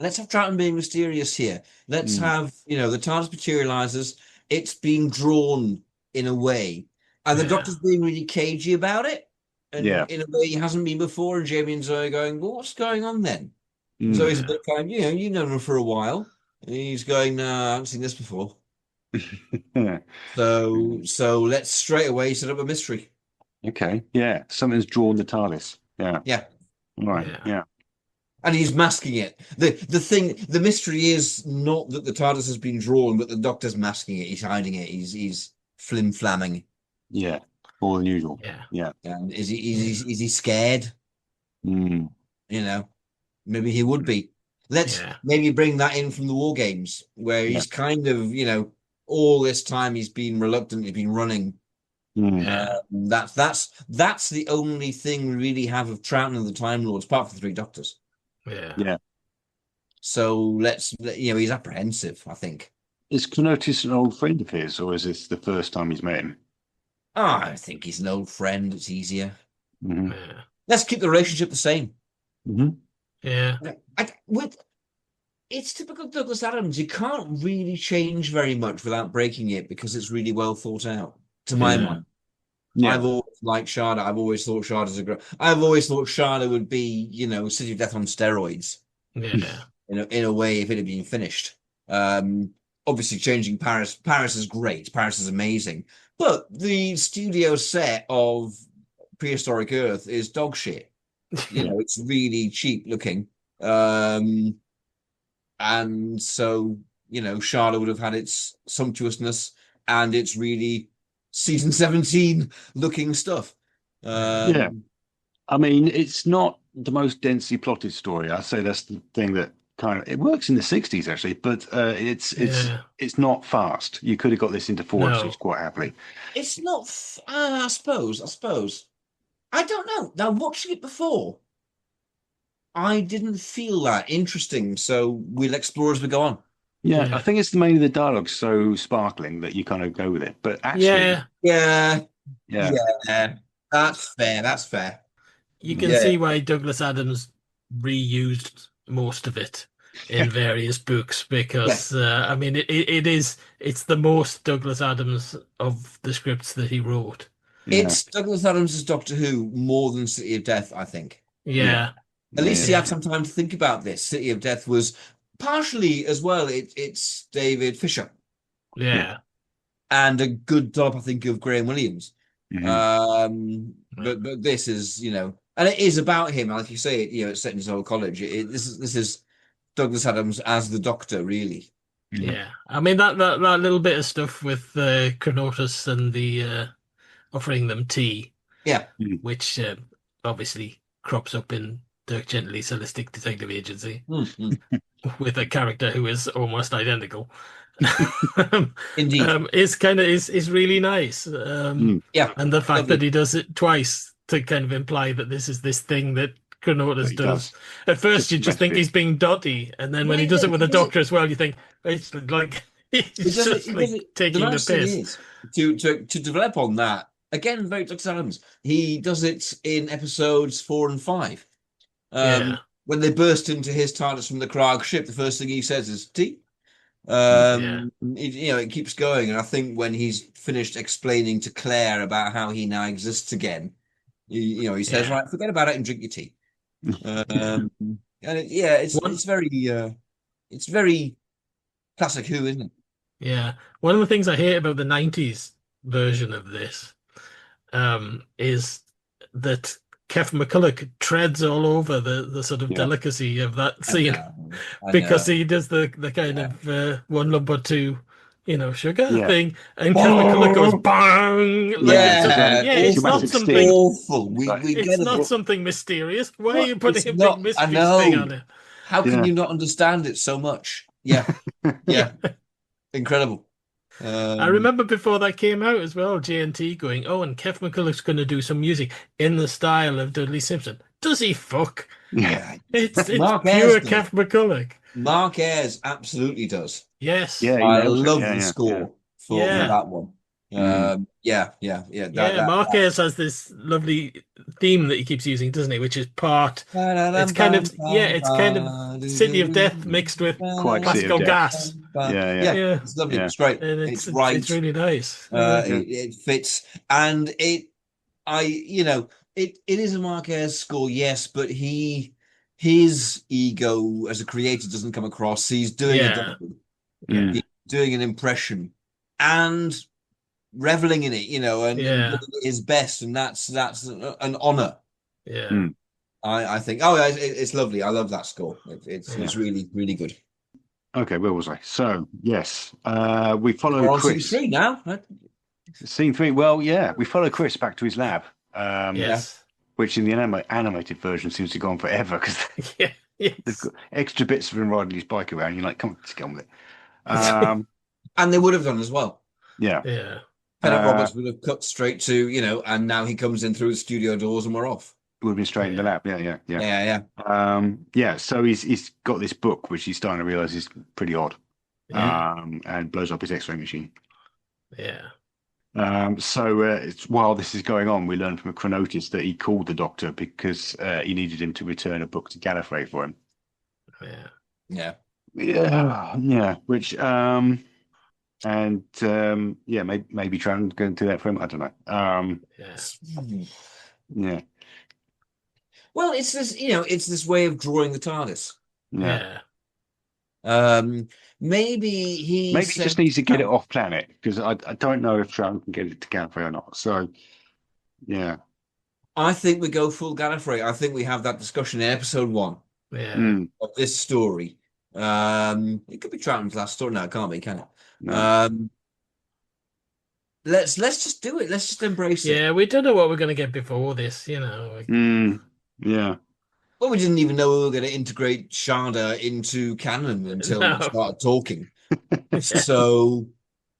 let's have Troughton being mysterious here. Let's have, the TARDIS materializes. It's being drawn in a way, and the Doctor's being really cagey about it, and in a way he hasn't been before. And Jamie and Zoe going, "Well, what's going on then?" So he's a bit kind, you've known him for a while. And he's going, "No, I haven't seen this before." So let's straight away set up a mystery. Okay, yeah, something's drawn the TARDIS. Yeah, right, yeah. And he's masking it. The mystery is not that the TARDIS has been drawn, but the Doctor's masking it. He's hiding it. He's flim-flamming. Yeah, more than usual. Yeah. And is he scared? Maybe he would be. Let's maybe bring that in from the War Games, where he's kind of, all this time he's been reluctant, he's been running. That's the only thing we really have of Troughton and the Time Lords, apart from the Three Doctors. Yeah. So he's apprehensive, I think. Is Knotis an old friend of his, or is this the first time he's met him? I think he's an old friend. It's easier. Let's keep the relationship the same. Yeah. It's typical Douglas Adams. You can't really change very much without breaking it because it's really well thought out, to my mind. I've always liked Shada. I've always thought Shada's I've always thought Shada would be, City of Death on steroids. Yeah. In a way, if it had been finished. Obviously, changing Paris. Paris is great. Paris is amazing. But the studio set of Prehistoric Earth is dog shit. It's really cheap looking. And so, Shada would have had its sumptuousness and its really season 17 looking stuff. I mean, it's not the most densely plotted story. I say that's the thing that it works in the 60s actually, but it's not fast. You could have got this into 4 episodes quite happily. It's not. I suppose. I don't know. Now watching it before, I didn't feel that interesting. So we'll explore as we go on. Yeah, I think it's mainly the dialogue so sparkling that you kind of go with it. But actually, yeah, that's fair. You can see why Douglas Adams reused most of it in various books because I mean it's the most Douglas Adams of the scripts that he wrote. It's Douglas Adams' Doctor Who more than City of Death, I think. At least he had some time to think about this. City of Death was partially as well. It's David Fisher, and a good job, I think, of Graham Williams. But this is, and it is about him. Like you say, it's set in his old college. This is Douglas Adams as the Doctor, really. Yeah, I mean that little bit of stuff with Chronotis and the offering them tea, which obviously crops up in Dirk Gently's Holistic Detective Agency with a character who is almost identical. Indeed, is really nice. And the fact that he does it twice to kind of imply that this is this thing that Chronotis does. At first, you just think he's being dotty, and then when he does it with the Doctor as well, you think it's like he's just taking the piss. To develop on that again, very Douglas Adams. He does it in episodes 4 and 5. When they burst into his TARDIS from the Krag ship, the first thing he says is tea. It keeps going, and I think when he's finished explaining to Claire about how he now exists again, he says, "Right, forget about it and drink your tea." It's very classic Who, isn't it? Yeah, one of the things I hate about the '90s version of this is that Kevin McCulloch treads all over the sort of delicacy of that scene because he does the kind of 1 lump or 2, sugar thing, and Kevin McCulloch goes bang. It's not something awful. It's not something mysterious. Why are you putting a big mystery thing on it? How can you not understand it so much? Yeah, incredible. I remember before that came out as well, JNT going, "Oh, and Kev McCulloch's going to do some music in the style of Dudley Simpson." Does he fuck? Yeah, it's pure Kev McCulloch. Mark Ayres absolutely does. Yes, I love the score for that one. Marquez has this lovely theme that he keeps using, doesn't he? Which is it's kind of City of Death mixed with Quite classical gas. Yeah. It's lovely. Yeah. It's great. And It's right. It's really nice. It fits, and it is a Marquez score, yes, but his ego as a creator doesn't come across. He's doing he's doing an impression and reveling in it, and doing his best, and that's an honor. Yeah. I think. It's lovely. I love that score. It's really, really good. Okay, where was I? So yes, we follow We're on Chris. scene 3 now. Right? Scene 3. Well, yeah, we follow Chris back to his lab. Yes. Which in the animated version seems to go on forever because they've got extra bits of him riding his bike around. You're like, come on, let's get on with it. And they would have done as well. Yeah. Yeah. Bennett Roberts would have cut straight to, and now he comes in through the studio doors and we're off. Would have been straight in the lab. Yeah. So he's got this book which he's starting to realize is pretty odd. And blows up his X-ray machine. Yeah. While this is going on, we learn from a chronotis that he called the doctor because he needed him to return a book to Gallifrey for him. Yeah. Which maybe try and go and do that for him. I don't know. Yeah. Well, it's this way of drawing the TARDIS. Yeah. Maybe he just needs to get it off planet because I don't know if Troughton can get it to Gallifrey or not. So, yeah. I think we go full Gallifrey. I think we have that discussion in episode 1 of this story. It could be Troughton's last story. No, it can't be, can it? No. Let's just do it. Let's just embrace it. Yeah, we don't know what we're going to get before this, Yeah. Well, we didn't even know we were going to integrate Shada into canon until we started talking. So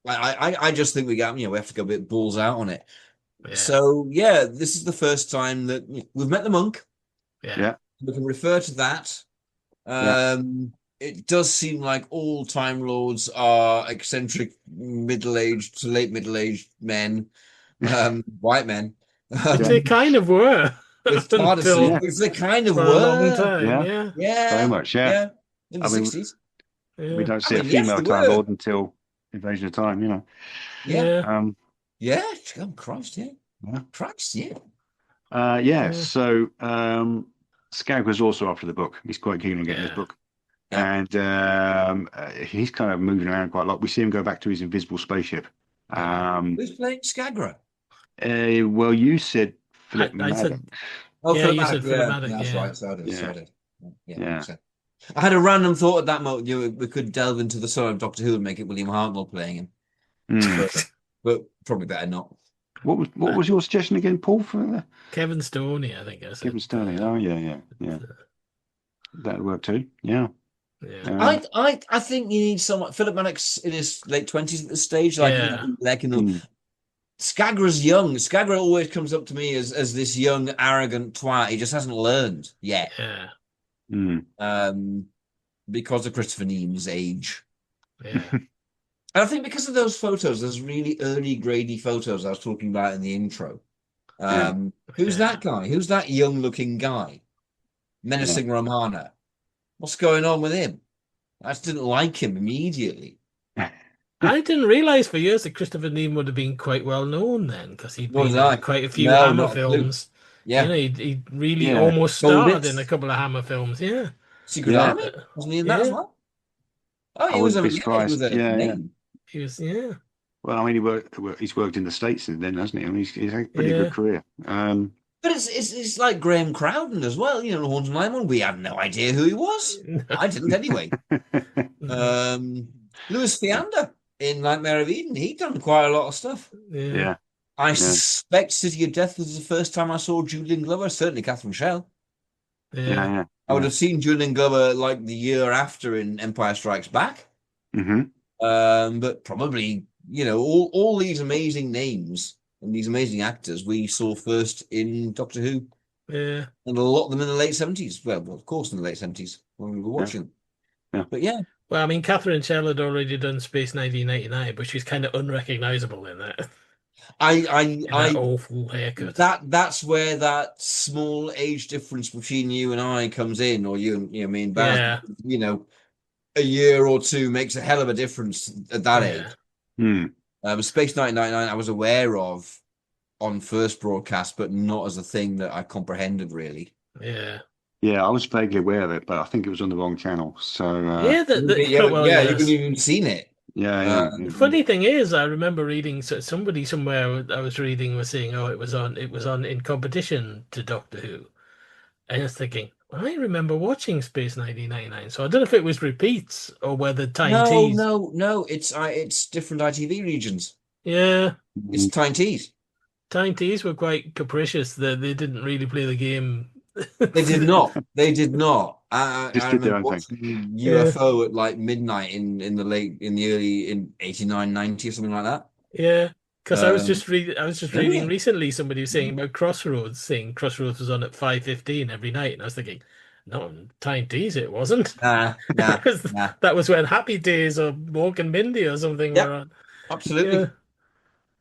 I just think we have to go a bit balls out on it. Yeah. So this is the first time that we've met the monk. Yeah. We can refer to that. It does seem like all Time Lords are eccentric middle-aged to late middle-aged men, white men. They kind of were. With TARDIS, they kind of were. A long time, very much, in the 60s. We don't see a female Time Lord until Invasion of Time, Oh, Christ, Christ, So Skagra's also after the book. He's quite keen on getting this book. And he's kind of moving around quite a lot. We see him go back to his invisible spaceship. Who's playing Skagra? Well, you said Philip Maddox. Philip Maddox. That's right. So I did. I had a random thought at that moment. We could delve into the story of Doctor Who and make it William Hartnell playing him, but probably better not. What was your suggestion again, Paul? For Kevin Stoney, I think. Kevin Stoney. Oh yeah. That'd work too. Yeah. I think you need someone. Philip Maddox in his late 20s at this stage, Skagra's young. Skagra always comes up to me as this young, arrogant twat. He just hasn't learned yet. Because of Christopher Neam's age. Yeah. And I think because of those photos, those really early Grady photos I was talking about in the intro. Who's that guy? Who's that young-looking guy? Menacing Romana. What's going on with him? I just didn't like him immediately. I didn't realise for years that Christopher Neame would have been quite well known then, because he'd been in quite a few Hammer films. Yeah, he really almost starred in a couple of Hammer films. Yeah, Secret Army, wasn't he in that as well? Oh, he was a name. He was, Well, I mean, he's worked in the States since then, hasn't he? I mean, he's had a pretty good career. But it's like Graham Crowden as well. Haunted Lyman. We had no idea who he was. No. I didn't anyway. Louis Fiander in Nightmare of Eden. He'd done quite a lot of stuff. Yeah. I suspect City of Death was the first time I saw Julian Glover. Certainly Catherine Schell. Yeah. I would have seen Julian Glover like the year after in Empire Strikes Back. But probably, all these amazing names and these amazing actors we saw first in Doctor Who. Yeah. And a lot of them in the late 70s. Well, of course, in the late 70s when we were watching. Yeah. But Well, I mean, Catherine Shell had already done Space 1999, but she's kind of unrecognizable in that awful haircut. That's where that small age difference between you and I comes in, or you know, me and Baz. Yeah. You know, a year or two makes a hell of a difference at that age. Space 1999, I was aware of on first broadcast, but not as a thing that I comprehended really. Yeah. Yeah, I was vaguely aware of it, but I think it was on the wrong channel. So yeah, you haven't even seen it. Yeah. The funny thing is, I remember reading somebody somewhere I was reading was saying, "Oh, it was on in competition to Doctor Who," and I was thinking, I remember watching Space 1999, so I don't know if it was repeats or whether Time Tees. No, it's different ITV regions. Yeah, it's Time Tees. Time Tees were quite capricious. They didn't really play the game. They did not. I remember watching UFO at like midnight in the early 89, 90 or something like that. Yeah, because I was just reading recently somebody was saying about Crossroads, saying Crossroads was on at 5:15 every night, and I was thinking, no, Time Tees it wasn't. Nah. That was when Happy Days or Mork and Mindy or something were on. Absolutely. Yeah.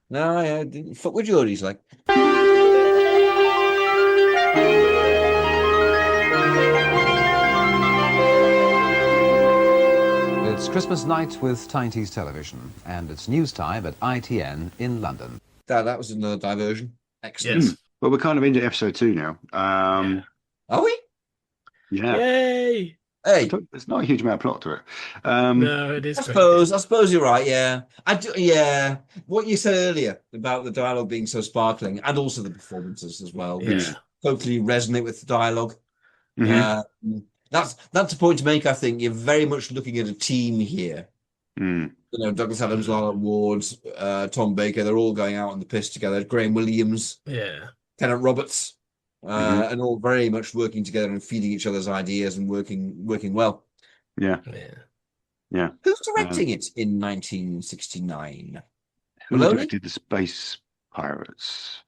No, I didn't fuck with Geordies like. It's Christmas night with Time Tees Television, and it's news time at ITN in London. That was another diversion. Excellent. Yes. Well, we're kind of into episode 2 now. Are we? Yeah. Yay! Hey, there's not a huge amount of plot to it. No, it is. I suppose you're right. Yeah, I do. Yeah, what you said earlier about the dialogue being so sparkling, and also the performances as well, which totally resonate with the dialogue. Mm-hmm. That's a point to make. I think you're very much looking at a team here. You know, Douglas Adams, Lala Ward, Tom Baker, they're all going out on the piss together. Graham Williams, Tennant Roberts, and all very much working together and feeding each other's ideas and working well. Yeah. Who's directing it in 1969? Who directed the Space Pirates?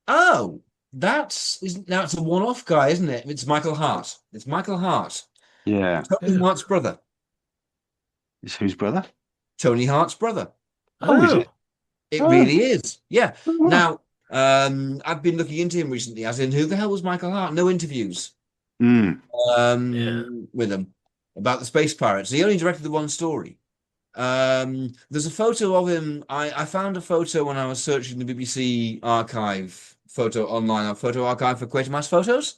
Oh, that's a one-off guy, isn't it? It's Michael Hart. Yeah. Tony Hart's brother. Is whose brother? Tony Hart's brother. Oh, is it? It really is. Yeah. Now, I've been looking into him recently, as in, who the hell was Michael Hart? No interviews with him about the Space Pirates. He only directed the one story. There's a photo of him. I found a photo when I was searching the BBC archive photo online, a photo archive for Quatermass photos.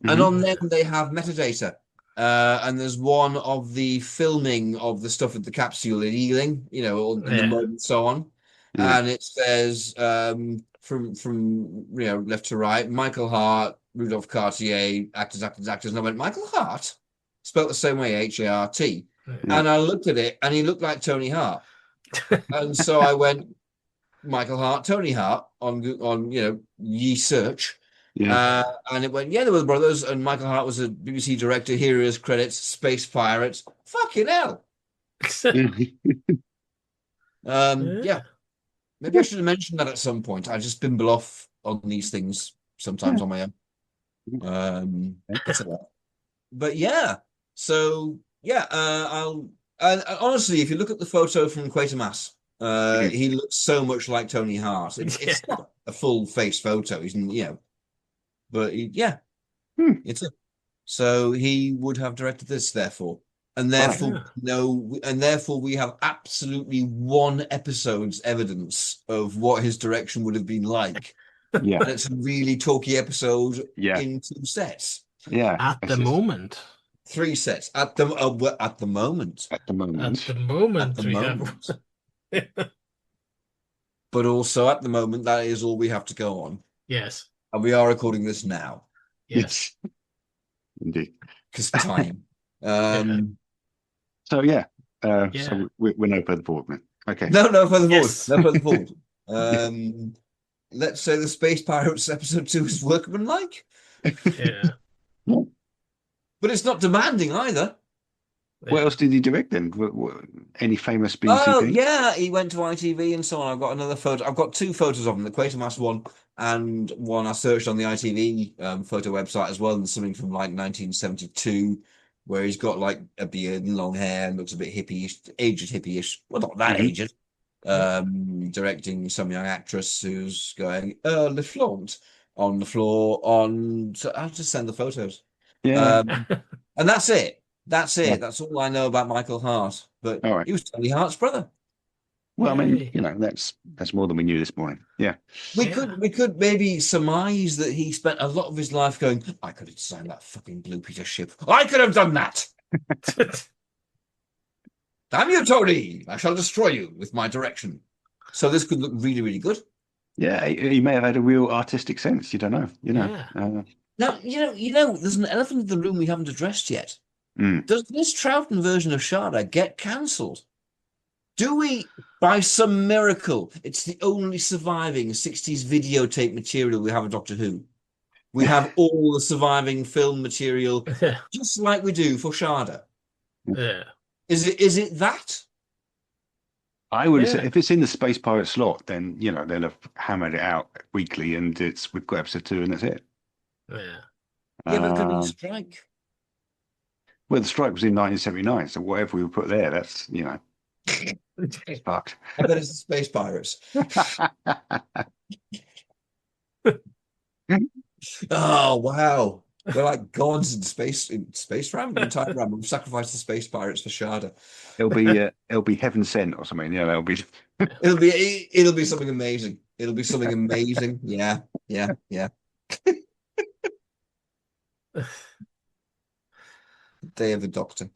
And on them they have metadata. And there's one of the filming of the stuff at the capsule in Ealing, you know, and the mud and so on. And it says from left to right, Michael Hart, Rudolph Cartier, actors. And I went, Michael Hart? Spelled the same way, Hart. And I looked at it and he looked like Tony Hart. And so I went, Michael Hart, Tony Hart on Ye Search. And it went, they were the brothers, and Michael Hart was a BBC director. Here are his credits: Space Pirates. Fucking hell. Maybe I should have mentioned that at some point. I just bimble off on these things sometimes on my own. But I'll honestly, if you look at the photo from Quatermass, he looks so much like Tony Hart. It's not a full face photo, but so he would have directed this, therefore, and therefore we have absolutely one episode's episode of what his direction would have been like. And it's a really talky episode in 2 sets. At the moment. 3 sets at the moment. But also at the moment, that is all we have to go on. Yes. And we are recording this now. Yes. Indeed. Because time. So we're no further forward, man. Okay. No further forward. Let's say the Space Pirates episode 2 is workmanlike. But it's not demanding either. What else did he direct then? Any famous BBC things? He went to ITV and so on. I've got another photo. I've got 2 photos of him, the Quatermass one and one I searched on the ITV photo website as well, and something from like 1972. where he's got like a beard and long hair and looks a bit hippie-ish, aged hippie-ish. Well, not that aged. Directing some young actress who's going, le flaunt on the floor so I'll just send the photos. Yeah. And that's it. That's it. Yeah. That's all I know about Michael Hart. But All right. he was Tony Hart's brother. Well, I mean, that's more than we knew this morning. Yeah. We could maybe surmise that he spent a lot of his life going, I could have designed that fucking Blue Peter ship. I could have done that. Damn you, Tony! I shall destroy you with my direction. So this could look really, really good. Yeah, he may have had a real artistic sense. You don't know. Now, there's an elephant in the room we haven't addressed yet. Does this Troughton version of Shada get cancelled? Do we, by some miracle, it's the only surviving 60s videotape material we have of Doctor Who? We have all the surviving film material, just like we do for Shada. Yeah. Is it that? I would say if it's in the Space Pirate slot, then they'll have hammered it out weekly, and we've got episode 2, and that's it. Yeah. Yeah, but it could be a strike. Well, the strike was in 1979, so whatever we put there, that's it's fucked. I bet it's the Space Pirates. Oh wow. We're like gods in space ram and time ram. We've sacrificed the Space Pirates for Shada. It'll be heaven sent or something. It'll be something amazing. It'll be something amazing. Yeah. Day of the Doctor.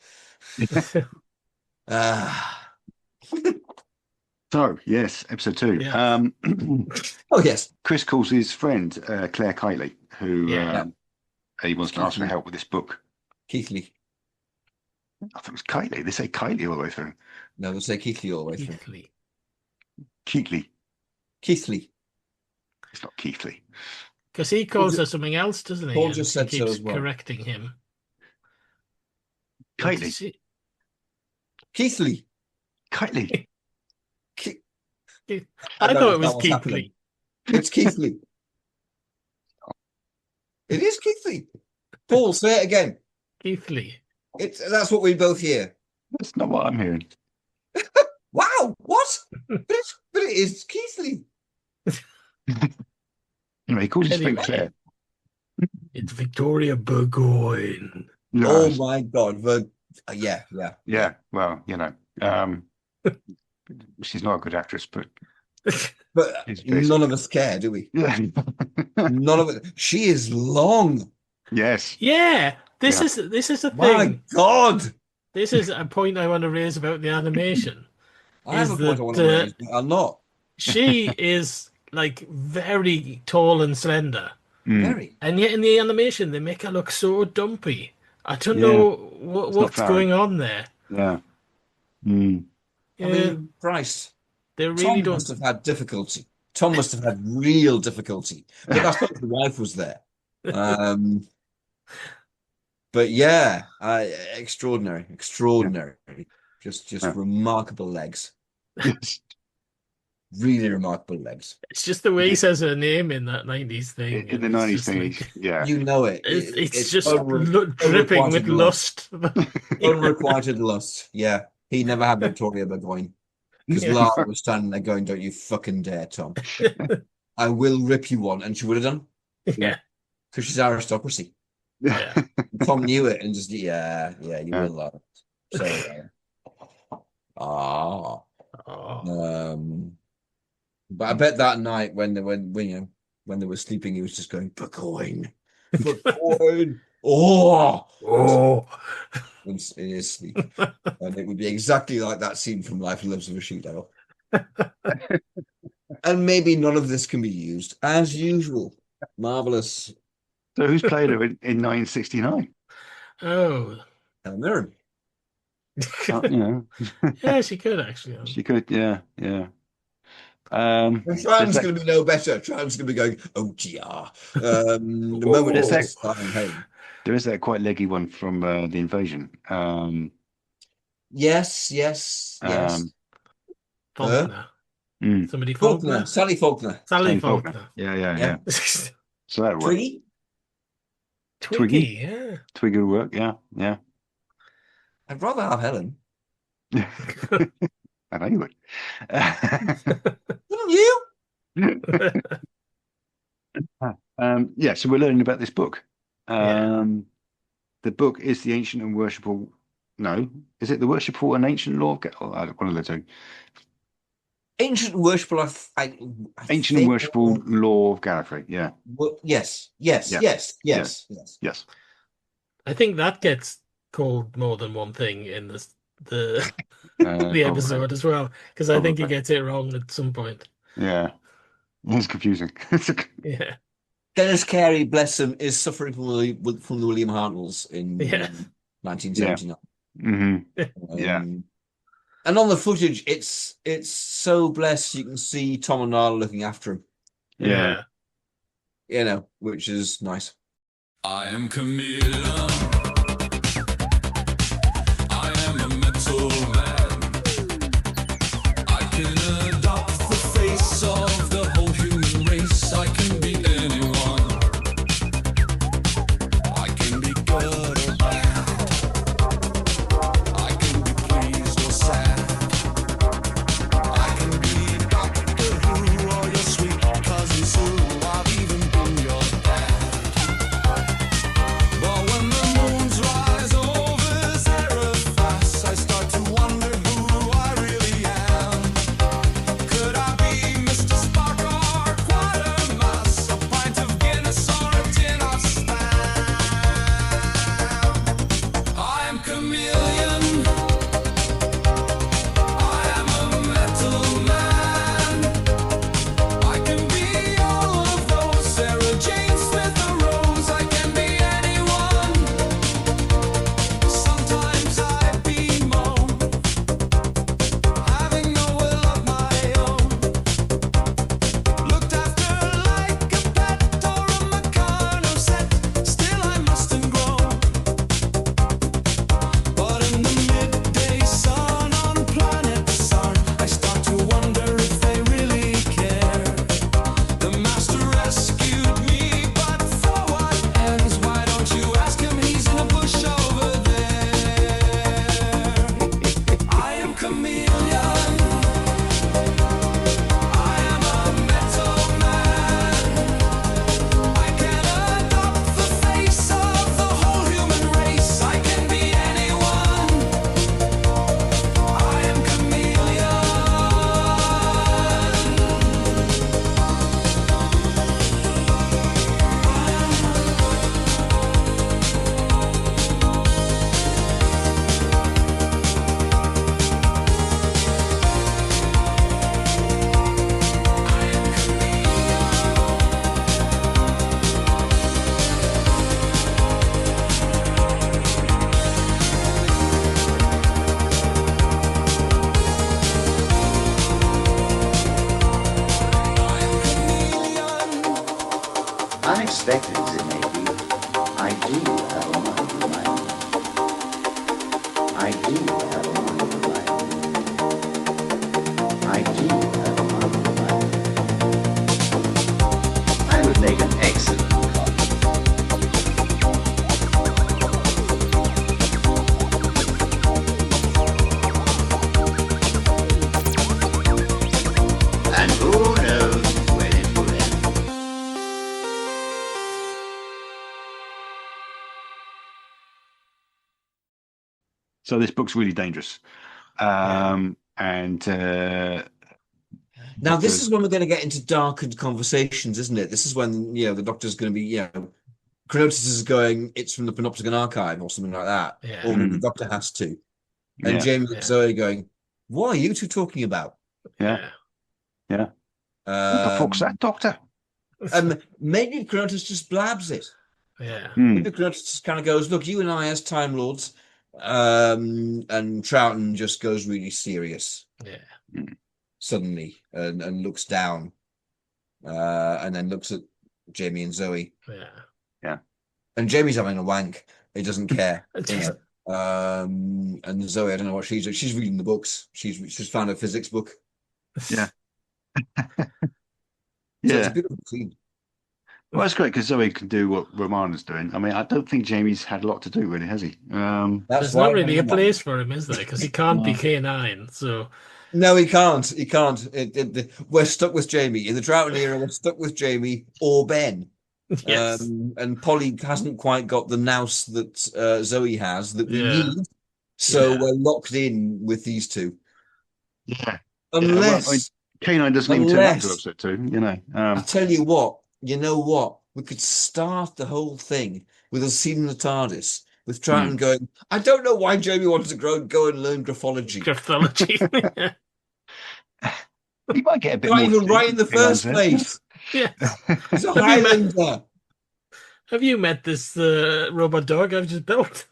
So yes, episode 2. Yeah. Oh yes. Chris calls his friend Claire Kitely, who he wants to ask for help with this book. Keithley. I thought it was Kitely. They say Kitely all the way through. No, they say Keithley all the way through. Keithley. Keithley. It's not Keithley. Because he calls her something else, doesn't he? Paul just said he so keeps as well. correcting him. Kitely. Keithley. Kitely. I thought it was Keithley. It's Keithley. It is Keithley. Paul, say it again. Keithley. That's what we both hear. That's not what I'm hearing. Wow, what? but it is Keithley. He calls his friend Claire. It's Victoria Burgoyne. No. Oh my God. Yeah. Well, she's not a good actress, but none of us care, do we? Yeah. None of it. She is long. Yes. Yeah. This is the thing. My God. This is a point I want to raise about the animation. I have a point I want to raise, but I'm not. She is like very tall and slender. Very. And yet in the animation they make her look so dumpy. I don't know what's going on there. Yeah. I mean, Christ. They really Tom must have had difficulty. Tom must have had real difficulty. But that's because the wife was there. But yeah, extraordinary. Just remarkable legs. Really remarkable legs. It's just the way he says her name in that 90s thing. In the 90s thing, yeah. You know it. It's just dripping with lust. Unrequited lust. Yeah. He never had Victoria Burgoyne. Because Lara was standing there going, don't you fucking dare, Tom. I will rip you one. And she would have done. Yeah. Because she's aristocracy. Yeah. Tom knew it and just, you will, Lara. So, but I bet that night when they were sleeping, he was just going, Burgoyne. Oh. In his sleep. And it would be exactly like that scene from Life and Lives of a She-Devil. And maybe none of this can be used as usual. Marvelous. So who's played her in 1969? Oh. Helen Mirren. Yeah, she could actually. She could, yeah. Tran's going to be no better. Tran's going to be going, oh, GR. The moment it's starting home. There is that quite leggy one from The Invasion. Yes. Faulkner. Somebody Faulkner. Sally Faulkner. Sally Faulkner. Yeah. So that works. Twiggy? Twiggy, yeah. Twiggy would work, yeah. I'd rather have Helen. I know you would. Wouldn't you? Yeah, so we're learning about this book. Yeah. The book is the ancient and worshipful. No, is it the worshipful and ancient law of one of the two? Ancient and worshipful. I Ancient and think. worshipful law of Gallifrey. Yeah. Yes. Yeah. Yes. I think that gets called more than one thing in the the Probably. episode as well, because I think he Probably. gets it wrong at some point. Yeah. It's confusing. Yeah. Dennis Carey, bless him, is suffering from the William Hartnells in Yeah. 1979. Yeah. And on the footage, it's so blessed you can see Tom and Nala looking after him. Yeah. You know, which is nice. I am Kamelion. I am a metal man. I can adopt the face of the whole human race. I can be anyone. I can be good or bad. I can be pleased or sad. I can be Doctor Who or your sweet cousin Sue. I've even been your dad. But when the moons rise over Zarephath, I start to wonder who I really am. Could I be Mr. Spock or Quatermass? A pint of Guinness or a tin of Spam? I am Kamelion. I am a metal man. I can be all of those. Sarah Jane Smith or Rose. I can be anyone. Sometimes I bemoan having no will of my own. Looked after like a pet or a Meccano set. Still I mustn't grow. But in the midday sun on planet Sarn, I start to wonder if they really care. The master rescued me, but for what ends? Why don't you ask him? He's in a bush over there. I am Kamelion. I am a metal man. I can adopt the face of the whole human race. I can be anyone. I am Kamelion. Unexpected as it may be, I do have a mind of my own. I do have a mind of my own. I do have a mind of my own. I would make an excellent cook. And who knows when it will end? So this book's really dangerous. And Now, this is when we're going to get into darkened conversations, isn't it? This is when, the Doctor's going to be, Cronotis is going, it's from the Panopticon Archive or something like that. Yeah. Or the Doctor has to. And Yeah. Jamie and Zoe going, what are you two talking about? Yeah. What the fuck's that, Doctor? Maybe Cronotis just blabs it. Yeah. Maybe Cronotis just kind of goes, look, you and I as Time Lords, and Troughton just goes really serious. Yeah. Suddenly and looks down, and then looks at Jamie and Zoe. Yeah. And Jamie's having a wank. He doesn't care. Yeah. And Zoe, I don't know what she's doing. She's reading the books. She's found a physics book. Yeah. So it's a beautiful scene. Well, it's great because Zoe can do what Romana's doing. I mean, I don't think Jamie's had a lot to do, really, has he? That's There's why not I'm really a having one. place for him, is there? Because he can't be No. K9. So No, he can't. He can't. We're stuck with Jamie. In the Troughton era, we're stuck with Jamie or Ben. yes, And Polly hasn't quite got the nous that Zoe has that we yeah, need. So yeah. we're locked in with these two. Yeah. Yeah. Well, I mean, Unless, K9 doesn't even turn up to unless, episode 2, you know. I tell you what, you know what? We could start the whole thing with a scene in the TARDIS with Hmm. Troughton going, I don't know why Jamie wanted to go and learn graphology. Graphology. He might get a bit Not more even to do right in the than K9 first said. place. yes. He's a Have you met? Highlander. Have you met this robot dog I've just built?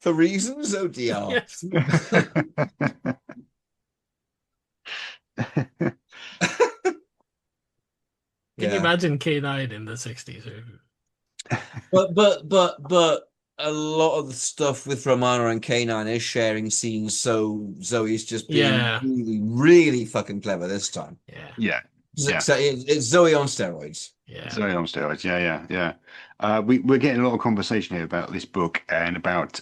For reasons, oh dear. Yes. Can you Yeah. imagine K9 in the 60s? But a lot of the stuff with Romana and K9 is sharing scenes, so Zoe's just being Yeah. really, really fucking clever this time. Yeah. Yeah. Yeah. So it's Zoe on steroids. Yeah. Zoe on steroids. Yeah. We're getting a lot of conversation here about this book and about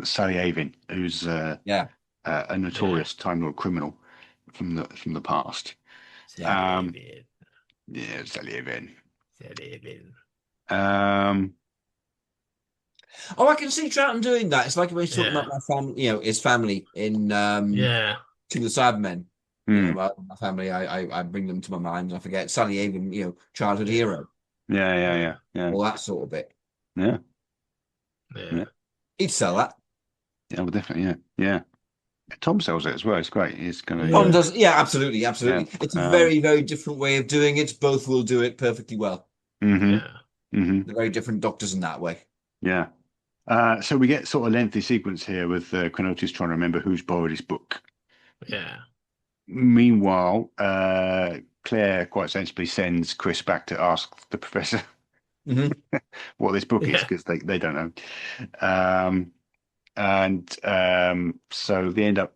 Sally Avon, who's Yeah. a notorious Time Lord criminal from the past. Yeah, Sally Avon. Oh, I can see Troughton doing that. It's like when he's talking Yeah. about my family, his family in Yeah. To the Cybermen. Hmm. My family, I bring them to my mind. I forget Sally Avon, childhood hero, Yeah. all that sort of bit. Yeah. Yeah. He'd sell that. Yeah, well, definitely. Yeah. Tom sells it as well. It's great. He's gonna. Yeah. Tom does, yeah, absolutely. Yeah. It's a very, very different way of doing it. Both will do it perfectly well. Mm-hmm. Yeah. Mm-hmm. They're very different doctors in that way. Yeah. So we get sort of lengthy sequence here with Chronotis trying to remember who's borrowed his book. Yeah. Meanwhile, Claire quite sensibly sends Chris back to ask the professor Mhm. what this book is Yeah. because they don't know. So they end up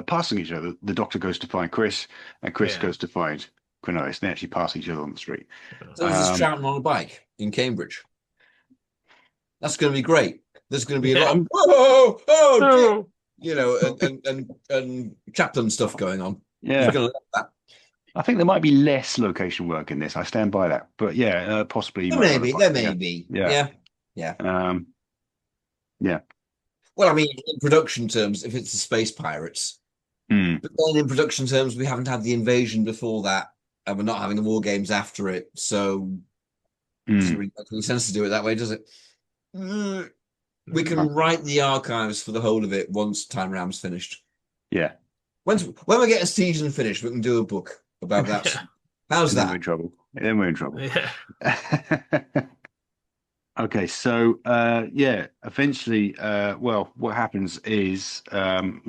passing each other. The doctor goes to find Chris, and Chris Yeah. goes to find Chronotis. They actually pass each other on the street. So there's this Troughton on a bike in Cambridge. That's going to be great. There's going to be a lot of whoa, Oh, and chaplain stuff going on. Yeah. He's going to love that. I think there might be less location work in this. I stand by that. But yeah, possibly. you There might may wanna be. find- Yeah. Yeah. Well, I mean, in production terms, if it's the Space Pirates, Mm. but then in production terms, we haven't had the invasion before that, and we're not having the war games after it. So it doesn't really make any sense to do it that way, does it? We can write the archives for the whole of it once Time Ram's finished. Yeah. When we get a season finished, we can do a book about that. Yeah. How's Then we're that? in trouble. Then we're in trouble. yeah. Okay, so eventually, what happens is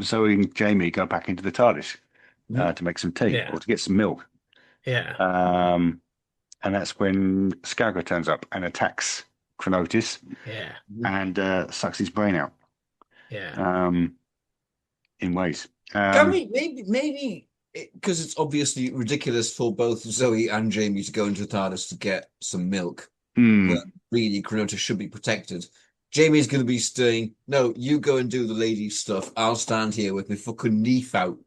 Zoe and Jamie go back into the TARDIS to make some tea Yeah. or to get some milk. Yeah. And that's when Scarecrow turns up and attacks Chronotis Yeah. and sucks his brain out Yeah. in ways. Can we maybe because it's obviously ridiculous for both Zoe and Jamie to go into the TARDIS to get some milk. But really, Chronotis should be protected. Jamie's going to be saying, "No, you go and do the lady stuff. I'll stand here with my fucking leaf out."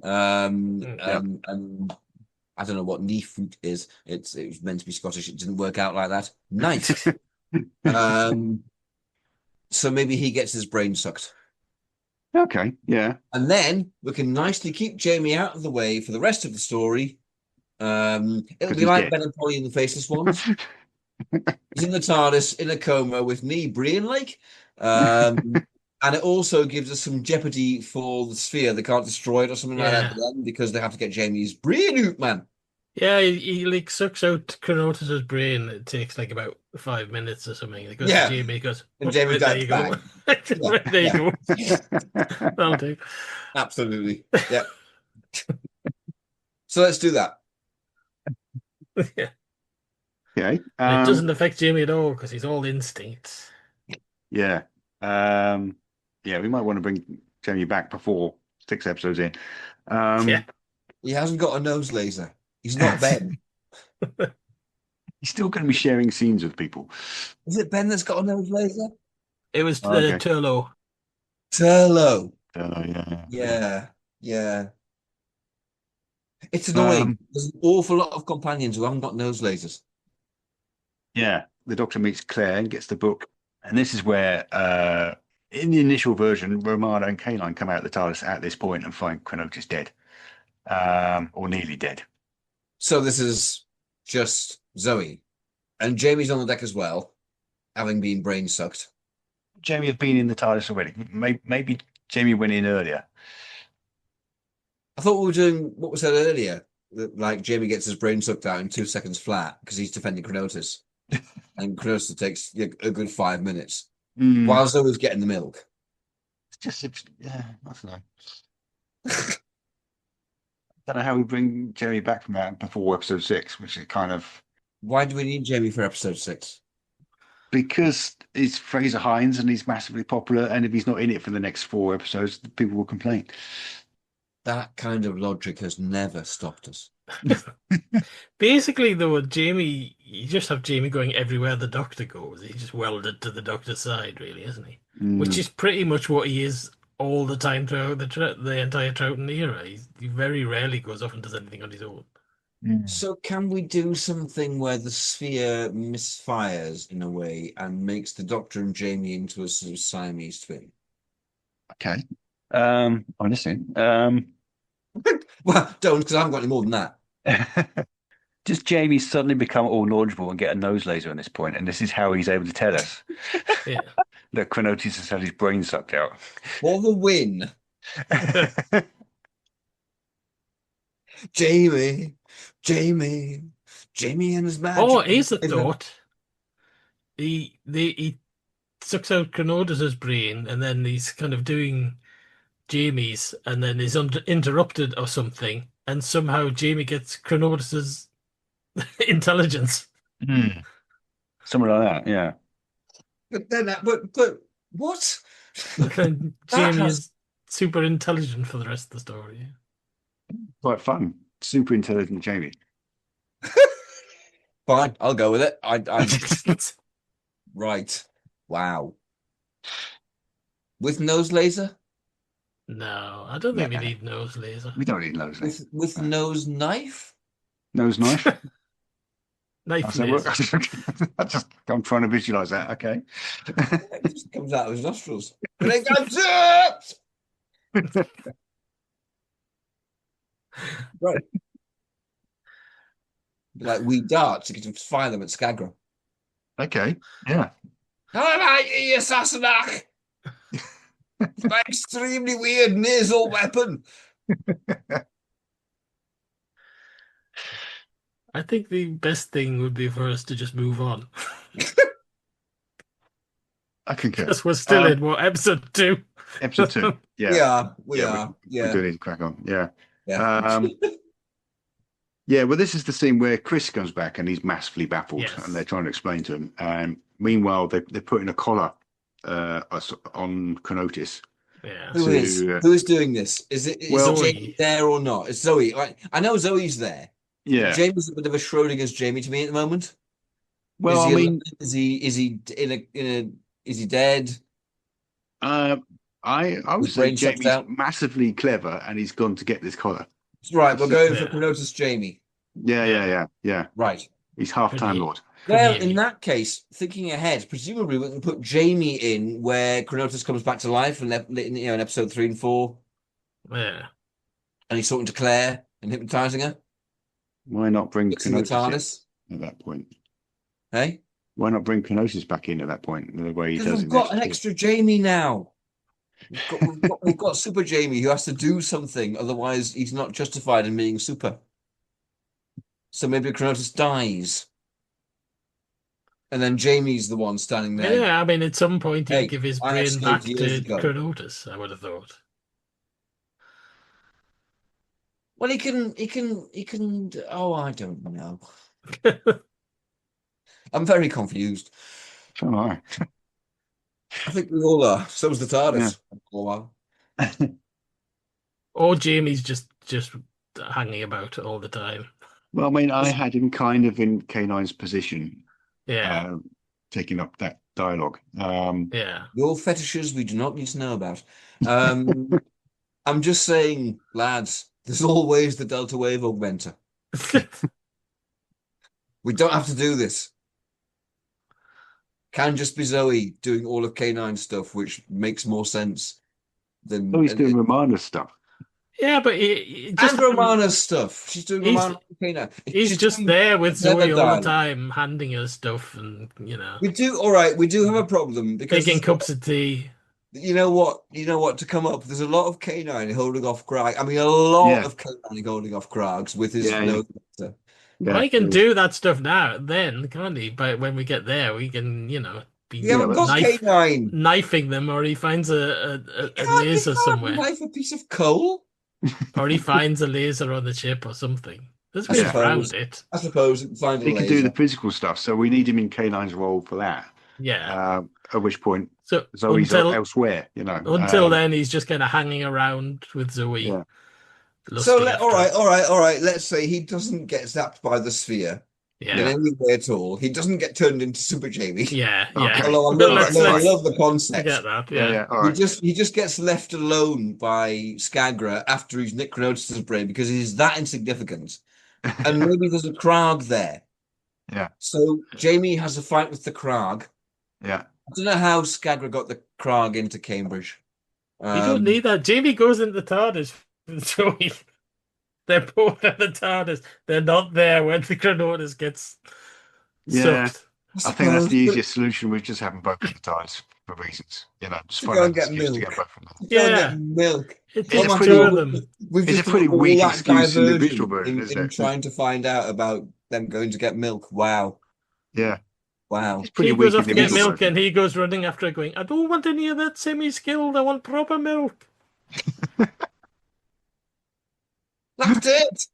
And I don't know what knee fruit is. It was meant to be Scottish. It didn't work out like that. Nice. So maybe he gets his brain sucked. Okay, yeah. And then we can nicely keep Jamie out of the way for the rest of the story. It'll be he's like dead. Ben and Polly in the Faceless Ones. He's in the TARDIS in a coma with knee Brian Lake. And it also gives us some jeopardy for the sphere. They can't destroy it or something like that at the end because they have to get Jamie's brain out, man. Yeah, he like sucks out Chronotis's brain. It takes like about 5 minutes or something. It goes Yeah. to Jamie. He goes, And Jamie there you go. There you go. That'll do. Absolutely. Yeah. So let's do that. Yeah. Okay. And it doesn't affect Jamie at all because he's all instinct. Yeah. We might want to bring Jamie back before 6 episodes in. Yeah. He hasn't got a nose laser. He's not Ben. He's still going to be sharing scenes with people. Is it Ben that's got a nose laser? It was Oh, okay. Turlo. Turlo. Yeah. Yeah, yeah. It's annoying. There's an awful lot of companions who haven't got nose lasers. Yeah. The Doctor meets Claire and gets the book. And this is where, in the initial version, Romana and Kaline come out of the TARDIS at this point and find Chronotis dead. Or nearly dead. So this is just Zoe. And Jamie's on the deck as well, having been brain sucked. Jamie had been in the TARDIS already. Maybe Jamie went in earlier. I thought we were doing what was said earlier. That, like, Jamie gets his brain sucked out in 2 seconds flat because he's defending Chronotis. And Chronotis takes a good 5 minutes. While Zoe's getting the milk. It's just, yeah, I don't know. I don't know how we bring Jamie back from that before episode 6, which is kind of... Why do we need Jamie for episode 6? Because it's Fraser Hines and he's massively popular, and if he's not in it for the next 4 episodes, people will complain. That kind of logic has never stopped us. Basically, though, Jamie, you just have Jamie going everywhere the Doctor goes. He's just welded to the Doctor's side, really, isn't he? Which is pretty much what he is all the time throughout the entire Troughton era. He very rarely goes off and does anything on his own. So can we do something where the sphere misfires in a way and makes the Doctor and Jamie into a sort of Siamese twin? Okay. I'm listening. Well, don't, because I haven't got any more than that. Does Jamie suddenly become all knowledgeable and get a nose laser at this point? And this is how he's able to tell us Yeah. that Chronotis has had his brain sucked out. For the win. Jamie and his magic. Oh, here's a thought. He sucks out Chronotis' brain, and then he's kind of doing Jamie's, and then is interrupted or something, and somehow Jamie gets Chronotis' intelligence. Something like that, yeah. But then, but what? And Jamie is super intelligent for the rest of the story. Quite fun. Super intelligent Jamie. Fine, I'll go with it. Right. Wow. With nose laser? No, I don't think we need nose laser. We don't need nose laser. With nose knife? Nose knife? Knife laser. laser. I'm trying to visualize that. Okay. It just comes out of his nostrils. And it goes, right. Like we darts, you can just fire them at Skagra. Okay. Yeah. How about you, Sassenach? It's my extremely weird nasal weapon. I think the best thing would be for us to just move on. I concur. Because we're still in episode 2? Episode 2. Yeah. We are. We do need to crack on. Yeah. Yeah. Yeah, well, this is the scene where Chris comes back and he's massively baffled, Yes. and they're trying to explain to him. Meanwhile, they're putting a collar on Chronotis. Yeah. Who is doing this? Is Zoe. Jamie there or not? It's Zoe. I know Zoe's there. Yeah. Jamie's a bit of a Schrodinger's Jamie to me at the moment. Well, I mean, is he is he dead? I would His say brain sucked Jamie's out. massively clever, and he's gone to get this collar. Right, we're going for Yeah. Chronotis Jamie. Yeah. Right. He's half Time Pretty- Lord. Well, Maybe. in that case, thinking ahead, presumably we can put Jamie in where Chronotis comes back to life in episode 3 and 4, Yeah. and he's talking to Claire and hypnotizing her, Why not bring fixing the Chronotis TARDIS. in at that point? Hey, Why not bring Chronotis back in at that point? The way he because does we've in got an episode extra Jamie now. We've got Super Jamie who has to do something, otherwise he's not justified in being super. So maybe Chronotis dies. And then Jamie's the one standing there. Yeah, I mean, at some point he'd Hey, give his I brain escaped back years to ago. Chronotis, I would have thought. Well, he can. Oh, I don't know. I'm very confused. So am I. I think we all are. So was the TARDIS. For a while. Or Jamie's just hanging about all the time. Well, I mean, I had him kind of in K9's position, Yeah, taking up that dialogue. yeah. Your fetishes we do not need to know about. I'm just saying, lads, there's always the Delta Wave augmenter. We don't have to do this. Can just be Zoe doing all of K9 stuff, which makes more sense than Oh, he's doing Romana stuff. Yeah, but he just and Romana's stuff. She's doing He's- Romana and K9. he's She's just doing there with clever Zoe all the dialogue. time, handing her stuff, and We do all right. We do have a problem because making cups of tea. you know what to come up. There's a lot of K9 holding off Krag. I mean, a lot Yeah. of K9 holding off Krags with his Yeah, nose. Well, he can do that stuff now, then, can't he? But when we get there, we can, be We haven't got K9. knifing them, or he finds a laser somewhere, Knife a piece of coal. or he finds a laser on the ship or something. There's I ways suppose. around it. I suppose find a He can do laser. the physical stuff, so we need him in K9's role for that. Yeah. At which point, So Zoe's elsewhere, Until then, he's just kind of hanging around with Zoe. Yeah. So all right. Let's say he doesn't get zapped by the sphere in Yeah. any way at all. He doesn't get turned into Super Jamie. Yeah. Okay. Although I love the concept. I get that. Yeah, Yeah. all right. He just gets left alone by Skagra after he's nicked Cronotus' brain because he's that insignificant. And maybe there's a Krag there. Yeah. So Jamie has a fight with the Krag. Yeah. I don't know how Skagra got the Krag into Cambridge. You don't need that. Jamie goes into the TARDIS with Zoe. They're both at the TARDIS. They're not there when the Cronotus gets Yeah. sucked. I think that's the easiest solution. We just have them both at the tides for reasons. Just To find go out and the get excuse to milk. get both from them. Go and Yeah. get milk. It It's takes a two of pretty- them. We've It's just a pretty done all weak that excuse in the diversion visual version, isn't in it? trying to find out about them going to get milk. Wow. Yeah. Wow. It's pretty He weak goes in off the to get visual milk, version. and he goes running after her, going, "I don't want any of that semi-skilled. I want proper milk." That's it.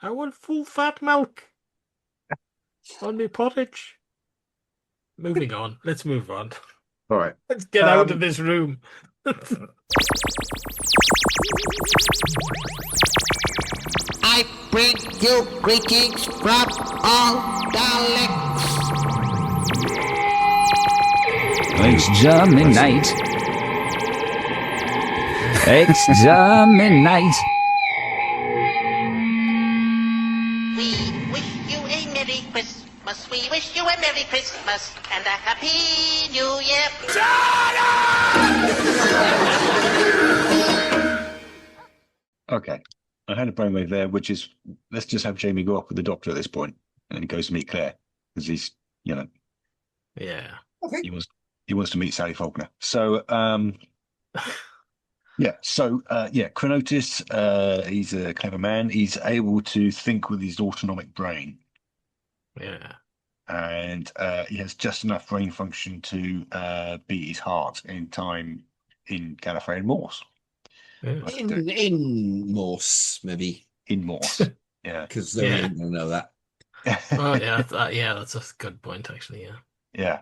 I want full fat milk on my porridge. Moving on. Let's move on. All right. Let's get out of this room. I bring you greetings from all Daleks. Exterminate. Exterminate. We wish you a Merry Christmas. We wish you a Merry Christmas and a Happy New Year. Okay. I had a brainwave there, which is let's just have Jamie go off with the doctor at this point, and then he goes to meet Claire because he's, Yeah. he wants to meet Sally Faulkner. So, Cronotus, he's a clever man. He's able to think with his autonomic brain, Yeah. and he has just enough brain function to beat his heart in time in Gallifrey and Morse. Yeah. In Morse, maybe. In Morse, yeah. Because they don't know that. Oh, yeah. That's a good point, actually. Yeah. Yeah.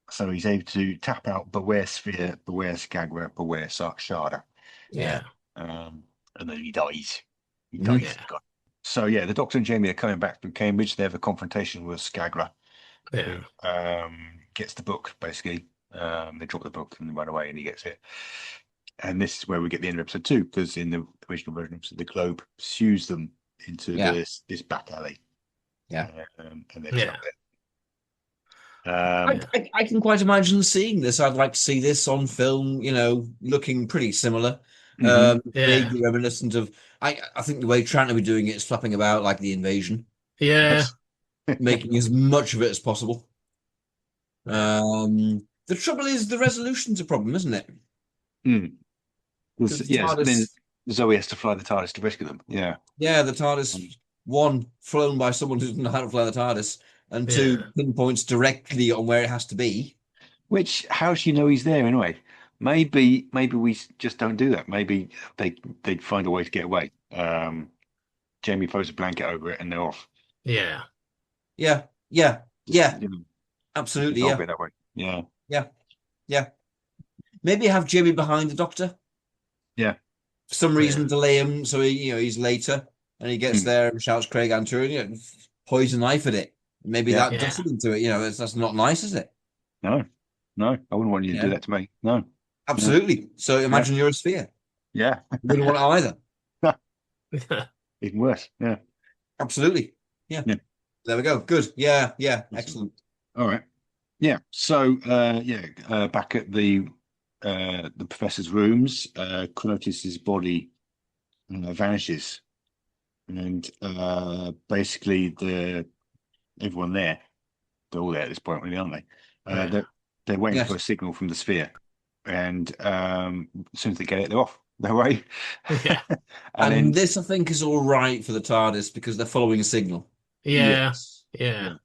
So he's able to tap out Beware Sphere, Beware Skagra, Beware Shada. Yeah. And then he dies. He Mhm. dies. So yeah, the Doctor and Jamie are coming back from Cambridge. They have a confrontation with Skagra, Yeah. who gets the book, basically. They drop the book and run away, and he gets it. And this is where we get the end of episode 2, because in the original version, the Globe pursues them into this back alley. Yeah. And they're Yeah. trapped there. I can quite imagine seeing this. I'd like to see this on film, looking pretty similar. Mhm. Vaguely reminiscent of I think the way Trant will be doing it is flapping about like the invasion. Yeah. Making as much of it as possible. The trouble is the resolution's a problem, isn't it? Yes, then Zoe has to fly the TARDIS to rescue them. Yeah. Yeah, the TARDIS, one, flown by someone who doesn't know how to fly the TARDIS, and two, pinpoints directly on where it has to be. Which, how does she know he's there anyway? Maybe we just don't do that. Maybe they'd find a way to get away. Jamie throws a blanket over it and they're off. Yeah. Yeah. Absolutely, I'll be that way. Yeah. Maybe have Jamie behind the Doctor. Yeah. For some reason, delay him so he's later. and he gets there and shouts Craig Anturin, you know, poison knife at it. Maybe that Yeah. does something to it. You know, that's not nice, is it? No, I wouldn't want you to do that to me. No. Absolutely. So imagine you're a sphere. Yeah. You wouldn't want it either. Even worse. Yeah. Absolutely. Yeah. There we go. Good. Yeah. Excellent. All right. Yeah. So back at the professor's rooms, Chronotis's body vanishes, and basically everyone there, they're all there at this point, really, aren't they? They're waiting for a signal from the sphere, and as soon as they get it, they're off. They're away. Yeah. and then, this, I think, is all right for the TARDIS because they're following a signal. Yeah. Yes. Yeah.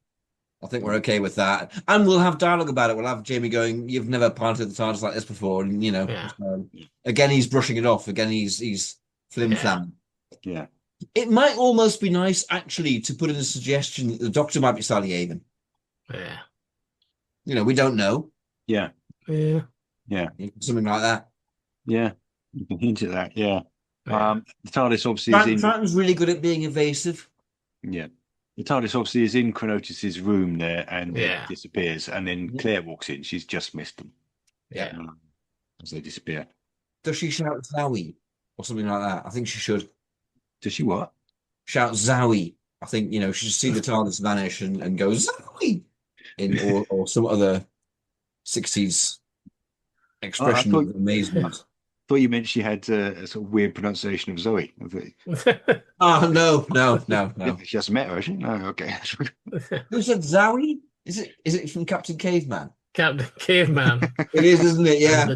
I think we're okay with that. And we'll have dialogue about it. We'll have Jamie going, "You've never piloted the TARDIS like this before." And, you know, again, he's brushing it off. Again, he's flim-flam. Yeah. It might almost be nice, actually, to put in a suggestion that the Doctor might be Sally Avon. Yeah. You know, we don't know. Yeah. Yeah. Yeah. Something like that. Yeah. You can hint at that. Yeah. The TARDIS obviously is in. Troughton's really good at being evasive. Yeah. The TARDIS obviously is in Chronotis's room there, and it disappears. And then Claire walks in. She's just missed them. Yeah. As they disappear. Does she shout Zowie or something like that? I think she should. Does she what? Shout Zowie. I think, you know, she should see the TARDIS vanish and go Zowie or some other 60s expression of amazement. I thought you meant she had a sort of weird pronunciation of Zoe. Oh, no. She hasn't met her, has she? No, okay. Who said Zowie? Is it from Captain Caveman? Captain Caveman. It is, isn't it? Yeah.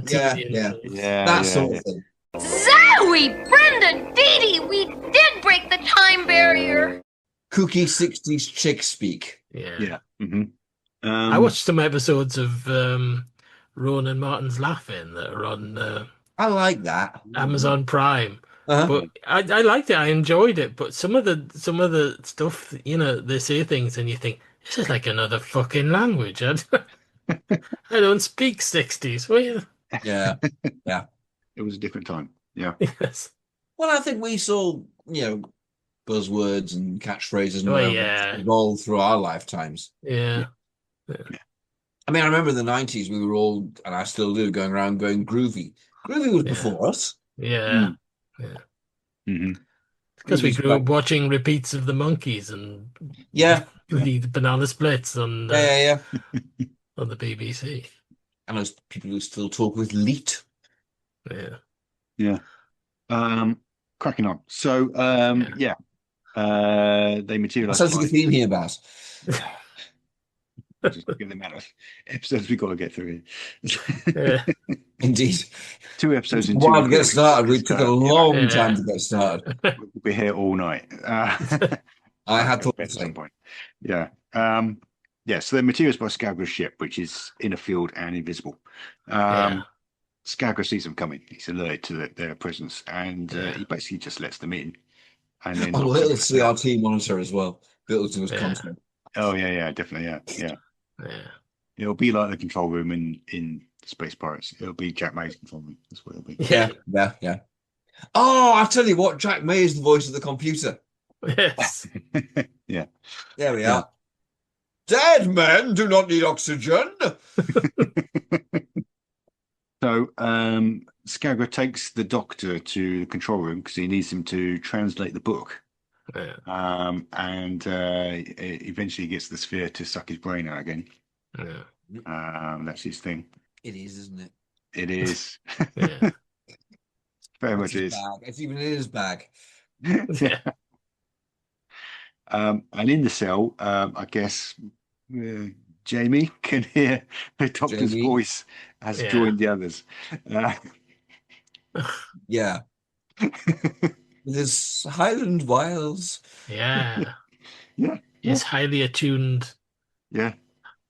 That sort of thing. Zowie! Brenda! Dee Dee! We did break the time barrier! Kooky 60s chick speak. Yeah. Mm-hmm. I watched some episodes of Ronan Martin's Laughing that are on I like that. Amazon Prime. But I liked it. I enjoyed it. But some of the stuff, you know, they say things and you think, this is like another fucking language. I don't speak 60s. Yeah. It was a different time. Yeah. Yes. Well, I think we saw, you know, buzzwords and catchphrases and evolve through our lifetimes. Yeah. I mean, I remember in the 90s, we were all, and I still do, going around going groovy. Groovy was before us. Yeah. Mm-hmm. Because we grew up watching repeats of the Monkeys and the Banana Splits on on the BBC. And those people who still talk with Leet. Yeah. Cracking on. So, they materialize. Sounds like a theme here, Baz. Just give them out of episodes we've got to get through here. Indeed. 2 episodes in 2 While to get started, we took a long time to get started. We'll be here all night. I had thought at some point. Yeah. So the materials by Scabra's ship, which is in a field and invisible. Scabra sees them coming. He's alerted to their presence, and he basically just lets them in. And then little CRT monitor as well, built into his console. Oh yeah, definitely, yeah. It'll be like the control room in Space Pirates. It'll be Jack May's control room. That's what it'll be. Yeah. Oh, I tell you what, Jack May is the voice of the computer. Yes. Yeah. There we are. Dead men do not need oxygen. So Scabra takes the Doctor to the control room because he needs him to translate the book. And eventually gets the sphere to suck his brain out again. That's his thing. It is, isn't it? It is. Yeah. Very much is. It's even in his bag. Yeah. And in the cell, I guess Jamie can hear the Doctor's voice has joined the others. Yeah. This Highland Wiles. Yeah. Yeah. His highly attuned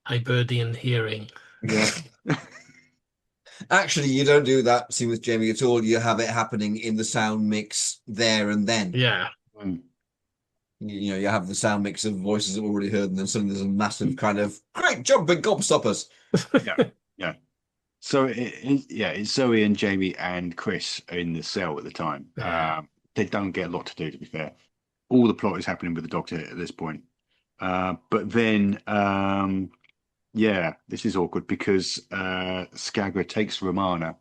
Hibernian hearing. Yeah. Actually, you don't do that scene with Jamie at all. You have it happening in the sound mix there and then. Yeah. You know, you have the sound mix of voices that we've already heard, and then suddenly there's a massive kind of great jumping gobstoppers. Yeah. So it's Zoe and Jamie and Chris in the cell at the time. They don't get a lot to do, to be fair. all the plot is happening with the Doctor at this point. But then, this is awkward because Skagra takes Romana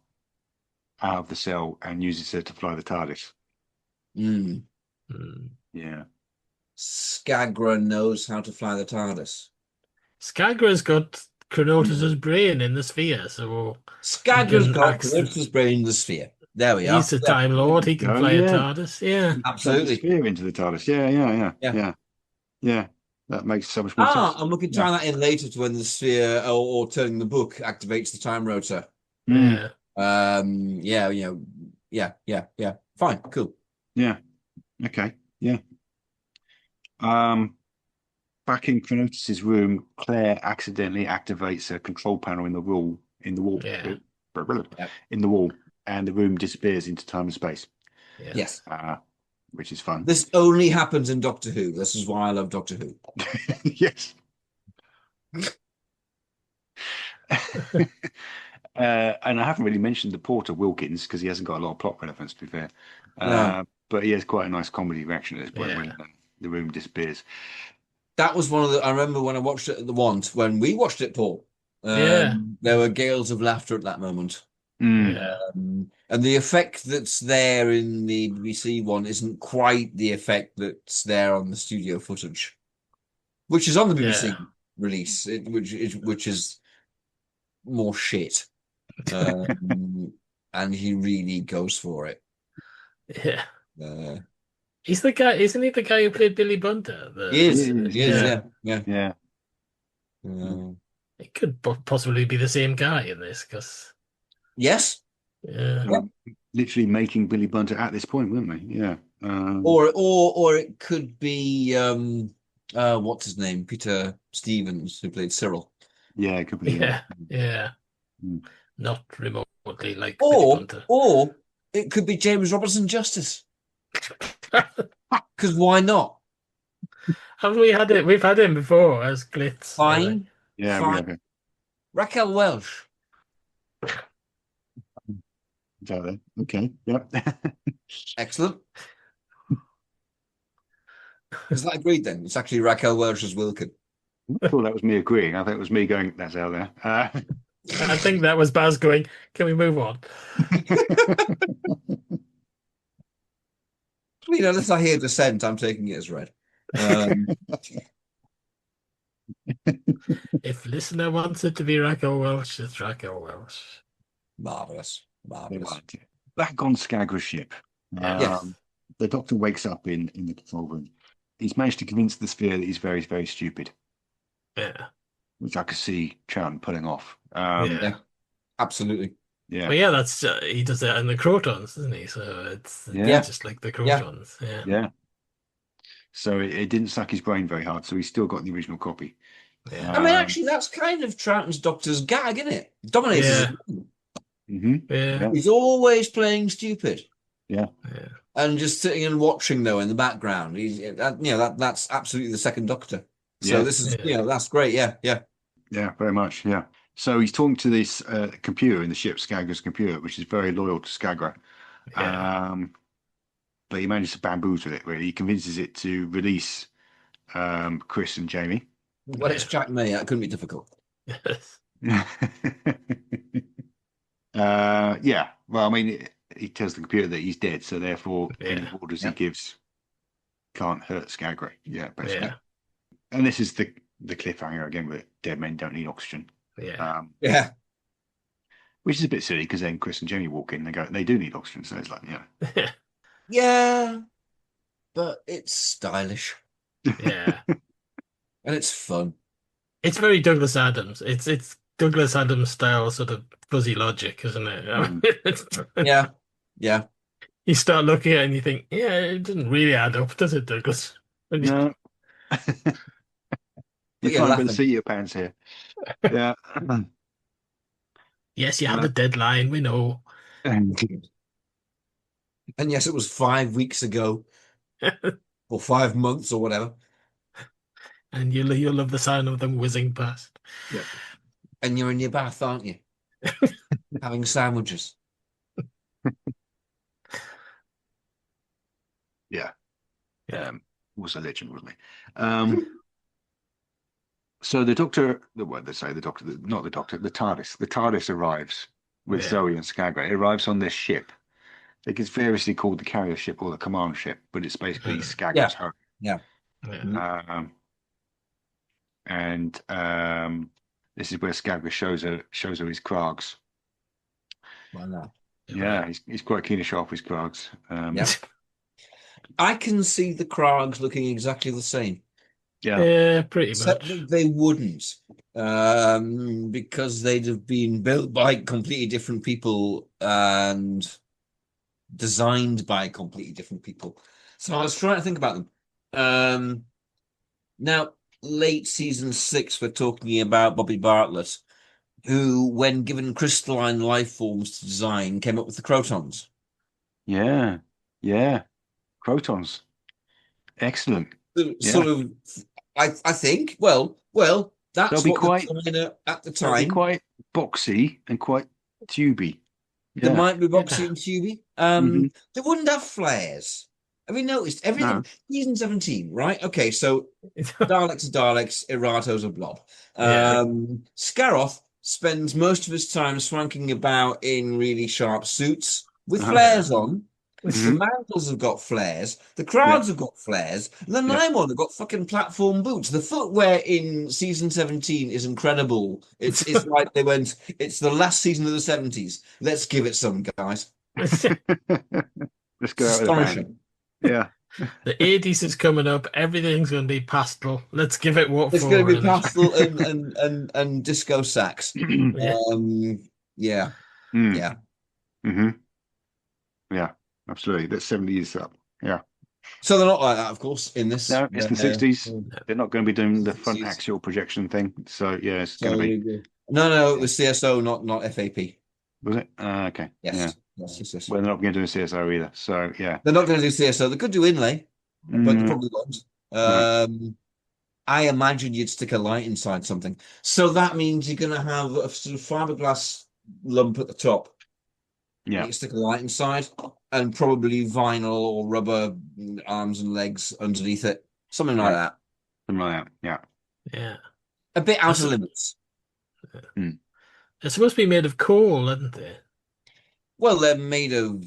out of the cell and uses her to fly the TARDIS. Yeah. Skagra knows how to fly the TARDIS. Skagra's got Chronotis' brain in the sphere, so Skagra's got Chronotis' brain in the sphere. There we are. He's a Time Lord. He can fly a TARDIS. Yeah, absolutely. Sphere into the TARDIS. Yeah. That makes so much more sense. And we can tie that in later to when the sphere or turning the book activates the time rotor. Yeah. Fine, cool. Yeah. Okay. Yeah. Back in Chronotis' room, Claire accidentally activates a control panel in the wall. In the wall, and the room disappears into time and space. Yes. Which is fun. This only happens in Doctor Who. This is why I love Doctor Who. Yes. And I haven't really mentioned the Porter Wilkins because he hasn't got a lot of plot relevance, to be fair. But he has quite a nice comedy reaction at this point when the room disappears. That was one of the. I remember when I watched it at the Want when we watched it, Paul. There were gales of laughter at that moment. And the effect that's there in the BBC one isn't quite the effect that's there on the studio footage, which is on the BBC release, which is more shit. And he really goes for it. Yeah. He's the guy, isn't he? The guy who played Billy Bunter. He is. Yeah. It could possibly be the same guy in this, because yes, literally making Billy Bunter at this point, weren't they? Yeah. Or it could be what's his name, Peter Stevens, who played Cyril. Yeah, it could be. Yeah. Not remotely like Billy Bunter. Or it could be James Robertson Justice. Because why not? Haven't we had it? We've had him before as Glitz. Fine. Yeah, fine. we have it. Raquel Welch. Okay. Yep. Excellent. Is that agreed then? It's actually Raquel Welch as Wilkin. I thought that was me agreeing. I think it was me going, that's out there. I think that was Baz going, can we move on? Unless I hear dissent, I'm taking it as read. If listener wants it to be Raquel Welch, it's Raquel Welch. Marvellous. Back on Skagra's ship. The Doctor wakes up in the control room. He's managed to convince the sphere that he's very, very stupid. Yeah. Which I could see Troughton pulling off. Absolutely. Yeah. Well, that's he does that in the Crotons, doesn't he? So it's just like the Crotons. Yeah. So it didn't suck his brain very hard, so he's still got the original copy. Yeah. I mean, actually, that's kind of Troughton's Doctor's gag, isn't it? Dominates. Yeah. He's always playing stupid. Yeah. And just sitting and watching though in the background. He's that's absolutely the second Doctor. So this is that's great. Yeah, very much. Yeah. So he's talking to this computer in the ship, Skagra's computer, which is very loyal to Skagra. But he manages to bamboozle it. Really, he convinces it to release Chris and Jamie. Well, it's Jack May. That couldn't be difficult. Well, I mean, he tells the computer that he's dead, so therefore any orders he gives can't hurt Skagra. Yeah, basically. And this is the cliffhanger again, with dead men don't need oxygen. Which is a bit silly because then Chris and Jamie walk in, they do need oxygen, so it's like, yeah, but it's stylish. Yeah. And it's fun. It's very Douglas Adams. It's Douglas Adams style sort of fuzzy logic, isn't it? Yeah. You start looking at it and you think, it doesn't really add up, does it, Douglas? No. You can't even see your pants here. Yeah. Yes, you had a deadline, we know. And yes, it was 5 weeks ago. Or 5 months or whatever. And you'll love the sound of them whizzing past. Yeah. And you're in your bath, aren't you? Having sandwiches. Yeah. was a legend, wasn't he? So the Doctor, what they say, the Doctor, not the Doctor, the TARDIS arrives with Yeah. Zoe and Skagra. It arrives on this ship. It gets variously called the carrier ship or the command ship, but it's basically Skagra's home. Yeah. And this is where Skagra shows her his Krags. Why not? Yeah, he's quite keen to show off his Krags. Yeah. I can see the Krags looking exactly the same. Yeah, pretty Except much. that they wouldn't, because they'd have been built by completely different people and designed by completely different people. So I was trying to think about them. Now, late season 6, we're talking about Bobby Bartlett, who, when given crystalline life forms to design, came up with the Crotons. Yeah, Crotons. Excellent. Sort of, I think. Well, that's They'll be what quite the designer at the They'll be time. quite boxy and quite tubey. They Yeah. might be boxy and tubey. They wouldn't have flares. Have you noticed everything? No. Season 17, right? Okay, so Daleks are Daleks, Errato's a blob. Yeah. Scaroth spends most of his time swanking about in really sharp suits with flares on. The Mantles have got flares. The Crowds have got flares. And the Nymon have got fucking platform boots. The footwear in season 17 is incredible. It's like they went, it's the last season of the 70s. Let's give it some, guys. Let's go out with a bang. Yeah. The 80s is coming up. Everything's going to be pastel. Let's give it what It's for. going to be pastel and disco sax. Yeah. Yeah. Yeah, absolutely. That's 70 years up. Yeah. So they're not like that, of course, in this. No, it's the 60s. They're not going to be doing the front axial projection thing. So, yeah, it's going to be. No, it was CSO, not FAP. Was it? Okay. Yes. Yeah. Yes. Well, they're not going to do a CSO either. So, yeah. They're not going to do CSO. They could do inlay, but they probably won't. I imagine you'd stick a light inside something. So that means you're going to have a sort of fiberglass lump at the top. Yeah. You stick a light inside and probably vinyl or rubber arms and legs underneath it. Something like that. Something like that. Yeah. Yeah. A bit out of limits. They're supposed to be made of coal, aren't they? Well, they're made of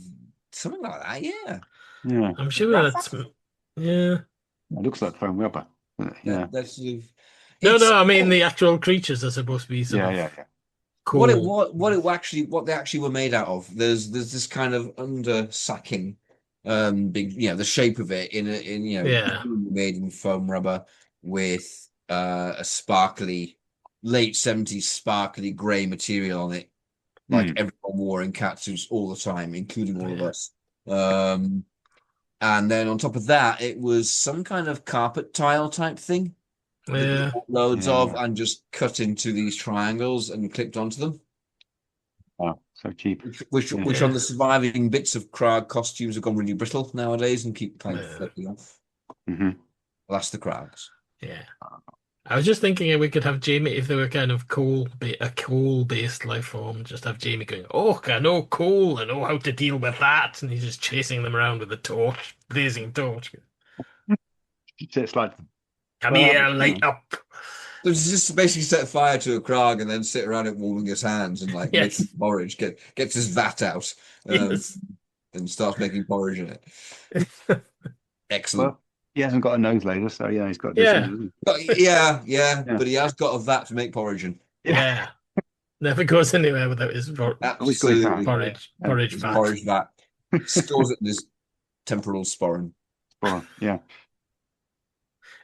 something like that, yeah. Yeah. I'm sure that's... Yeah. It looks like foam rubber. Yeah. That's sort of... No, I mean the actual creatures are supposed to be sort of cool. What they actually were made out of. There's this kind of under sacking, big, the shape of it made in foam rubber with a sparkly late 70s sparkly grey material on it, like everyone wore in catsuits all the time, including all of us. And then on top of that, it was some kind of carpet tile type thing. Yeah. Loads of, and just cut into these triangles and clipped onto them. Oh, so cheap. Which on the surviving bits of Krag costumes have gone really brittle nowadays and keep kind of flipping off. Well, that's the Krags. Yeah. I was just thinking we could have Jamie, if they were kind of a coal-based life form, just have Jamie going, oh, I know coal, I know how to deal with that, and he's just chasing them around with a torch, blazing torch. It's like, come here, light up. So just basically set fire to a Krag and then sit around it warming his hands and like making porridge, gets his vat out and starts making porridge in it. Excellent. Well, he hasn't got a nose laser, so yeah, he's got But he has got a vat to make porridge in. Yeah. Never goes anywhere without his porridge vat. Stores it in his temporal sporran. Yeah.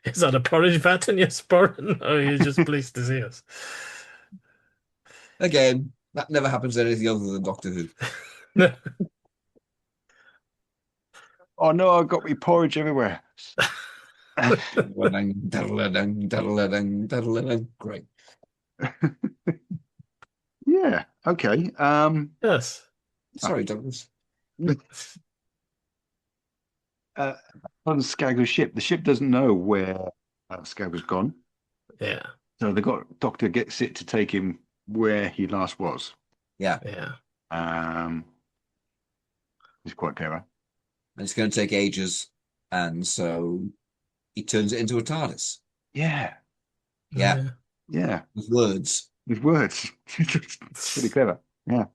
Is that a porridge vat in your sporran? Or are you just pleased to see us? Again, that never happens to anything other than Doctor Who. Oh no, I've got me porridge everywhere. Great. Yeah. Okay. Yes. Sorry, Douglas. On Skagra's ship, the ship doesn't know where Skagra's gone. Yeah. So they got Doctor gets it to take him where he last was. Yeah. He's quite clever. And it's going to take ages, and so he turns it into a TARDIS. Yeah. Yeah, Yeah. with words. With words. It's pretty clever. Yeah.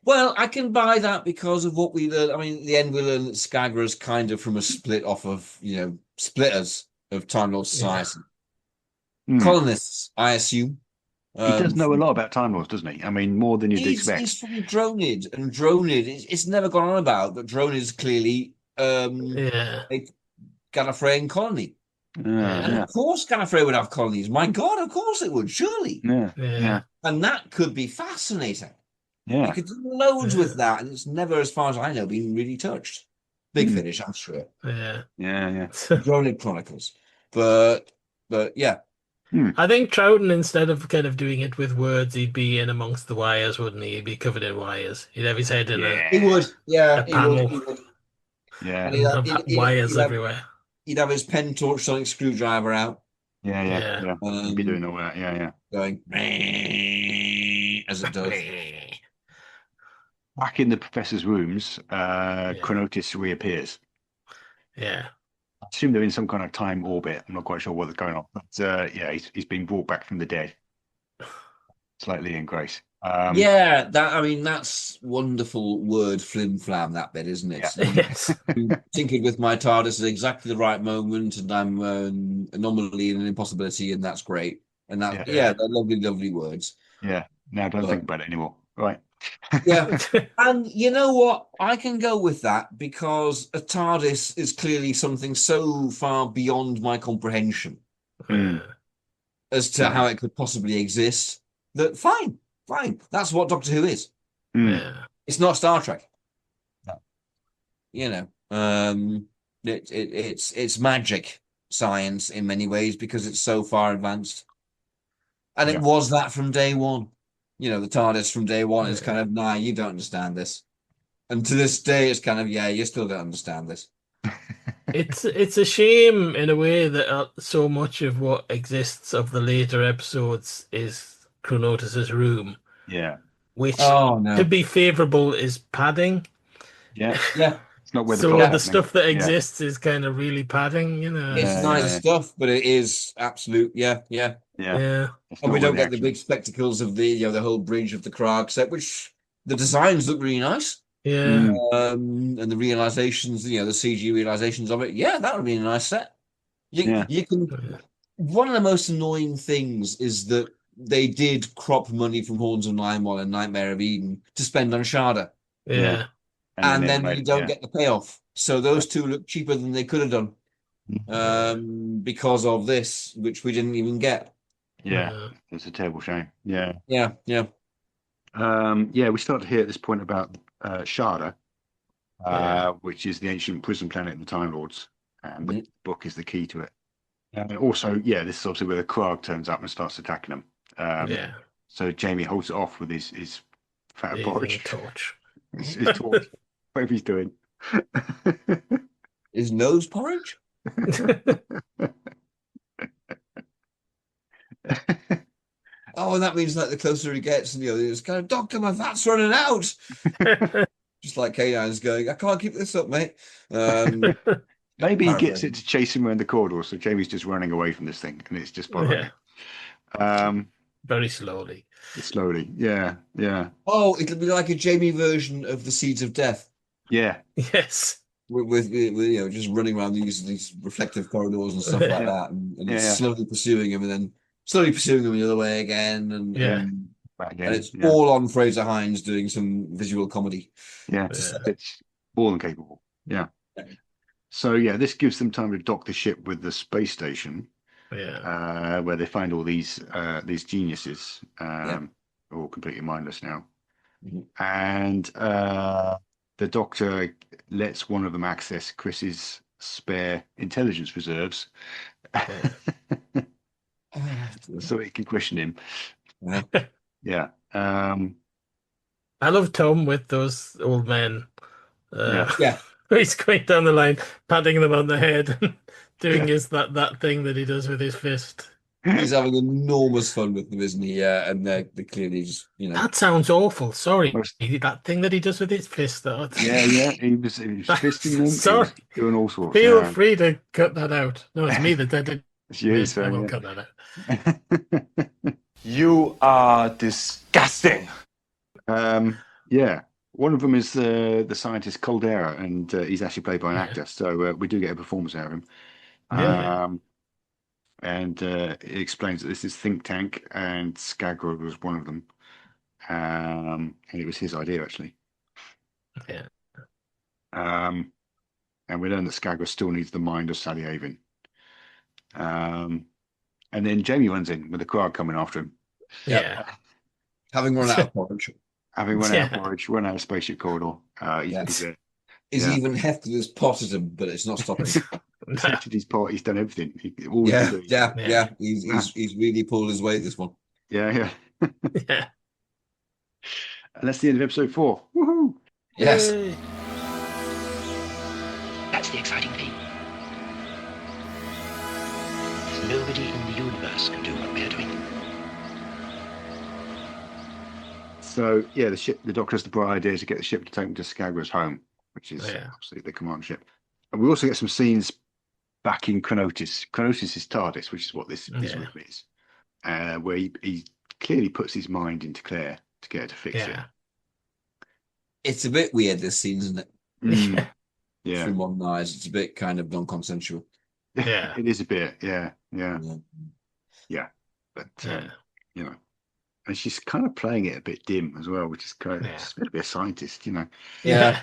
Well, I can buy that because of what we learned. I mean, at the end we learn that Skagra's kind of from a split off of, splitters of Time Lord Society. Colonists, I assume. He does know a lot about Time Lords, doesn't he? I mean, more than you'd expect. He's from Dronid, and Dronid, it's never gone on about, but Dronid is clearly a Gallifreyan colony. And of course Gallifrey would have colonies. My God, of course it would, surely. Yeah. And that could be fascinating. Yeah. You could do loads with that, and it's never, as far as I know, been really touched. Big Finish, I'm sure. Yeah. Dronid Chronicles. But yeah. I think Troughton, instead of kind of doing it with words, he'd be in amongst the wires, wouldn't he? He'd be covered in wires. He'd have his head in He would, yeah. a panel. He would. Yeah. And He'd have wires everywhere. He'd have his pen torch sonic screwdriver out. Yeah. He'd be doing all that. Yeah. Going as it does. Back in the professor's rooms, Chronotis reappears. Yeah. I assume they're in some kind of time orbit. I'm not quite sure what's going on. But he's been brought back from the dead. Slightly in grace. That's wonderful word flim flam, that bit, isn't it? Yes. Tinkered with my TARDIS at exactly the right moment, and I'm an anomaly and an impossibility, and that's great. And they're lovely, lovely words. Yeah. Now don't think about it anymore. Right. Yeah. And you know what? I can go with that because a TARDIS is clearly something so far beyond my comprehension as to how it could possibly exist that fine. That's what Doctor Who is. It's not Star Trek. No. It's magic science in many ways because it's so far advanced. And it was that from day one. The TARDIS from day one is kind of, nah, you don't understand this. And to this day, it's kind of, yeah, you still don't understand this. It's a shame in a way that so much of what exists of the later episodes is Chronotis' room. Yeah. Which, to be favourable, is padding. Yeah. It's not where the stuff that exists is kind of really padding, It's nice stuff, but it is absolute, yeah. And we don't get the big spectacles of the whole bridge of the Krark set, which the designs look really nice. Yeah. And the realizations, the CG realizations of it, that would be a nice set. You can. One of the most annoying things is that they did crop money from Horns of Nimon and Nightmare of Eden to spend on Shada. Yeah. And then you don't get the payoff. So those two look cheaper than they could have done. Because of this, which we didn't even get. Yeah, it's a terrible shame. Yeah. We start to hear at this point about Shada, which is the ancient prison planet of the Time Lords, and the book is the key to it. And also, this is obviously where the Krark turns up and starts attacking them. So Jamie holds it off with his fat porridge. Torch. His torch. Whatever he's doing. His nose porridge? And that means that the closer he gets, it's kind of, Doctor, my fat's running out. Just like K9's going, I can't keep this up, mate. Maybe he gets it to chase him around the corridor, so Jamie's just running away from this thing, and it's just bothering him. Very slowly. Slowly, yeah. Oh, it'll be like a Jamie version of the Seeds of Death. Yeah. Yes. With just running around these reflective corridors and stuff like that, and it's slowly pursuing him, and then slowly pursuing him the other way again, and it's all on Fraser Hines doing some visual comedy. It's more than capable. So this gives them time to dock the ship with the space station, where they find all these geniuses, all completely mindless now, and the Doctor lets one of them access Chris's spare intelligence reserves, so he can question him. I love Tom with those old men. He's going down the line, patting them on the head, doing that thing that he does with his fist. He's having enormous fun with them, isn't he? Yeah, and they're clearly just, That sounds awful. Sorry. Most- That thing that he does with his fist, though. Yeah. He was fisting them. He Sorry. was doing all sorts. Feel Yeah. free to cut that out. No, it's me that did it. It's you, Yes, I so, will yeah. cut that out. You are disgusting. Yeah. One of them is the scientist Caldera, and he's actually played by an actor, so we do get a performance out of him. Yeah. And it explains that this is think tank, and Skagra was one of them, and it was his idea actually. Yeah. And we learn that Skagra still needs the mind of Sally Avon. And then Jamie runs in with the crowd coming after him. Yeah. having run out of porridge. Having run out of porridge, run out of spaceship corridor. He's even hefted his pot at him, but it's not stopping him. Hefted his pot. He's done everything. Yeah. He's really pulled his weight this one. Yeah. Yeah. And that's the end of episode 4. Woohoo! Yes. Yay. That's the exciting thing. Nobody in the universe can do what we're doing. So yeah, the Doctor has the bright idea to get the ship to take him to Skagra's home, which is obviously the command ship. And we also get some scenes back in Chronotis. Chronotis is TARDIS, which is what this room is, where he clearly puts his mind into Claire to get her to fix it. It's a bit weird, this scene, isn't it? Yeah. From modern eyes, it's a bit kind of non-consensual. Yeah. It is a bit. Yeah. But and she's kind of playing it a bit dim as well, which is kind of she's meant to be a scientist, Yeah.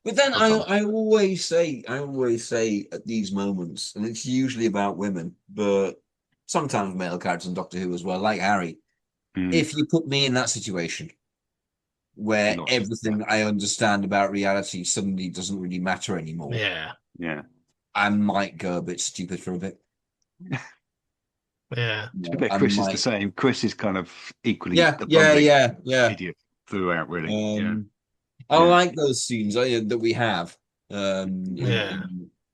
But then I always say at these moments, and it's usually about women, but sometimes male characters in Doctor Who as well, like Harry. If you put me in that situation where everything I understand about reality suddenly doesn't really matter anymore, I might go a bit stupid for a bit. Yeah. I bet Chris is the same. Chris is kind of equally idiot throughout, really. I like those scenes that we have in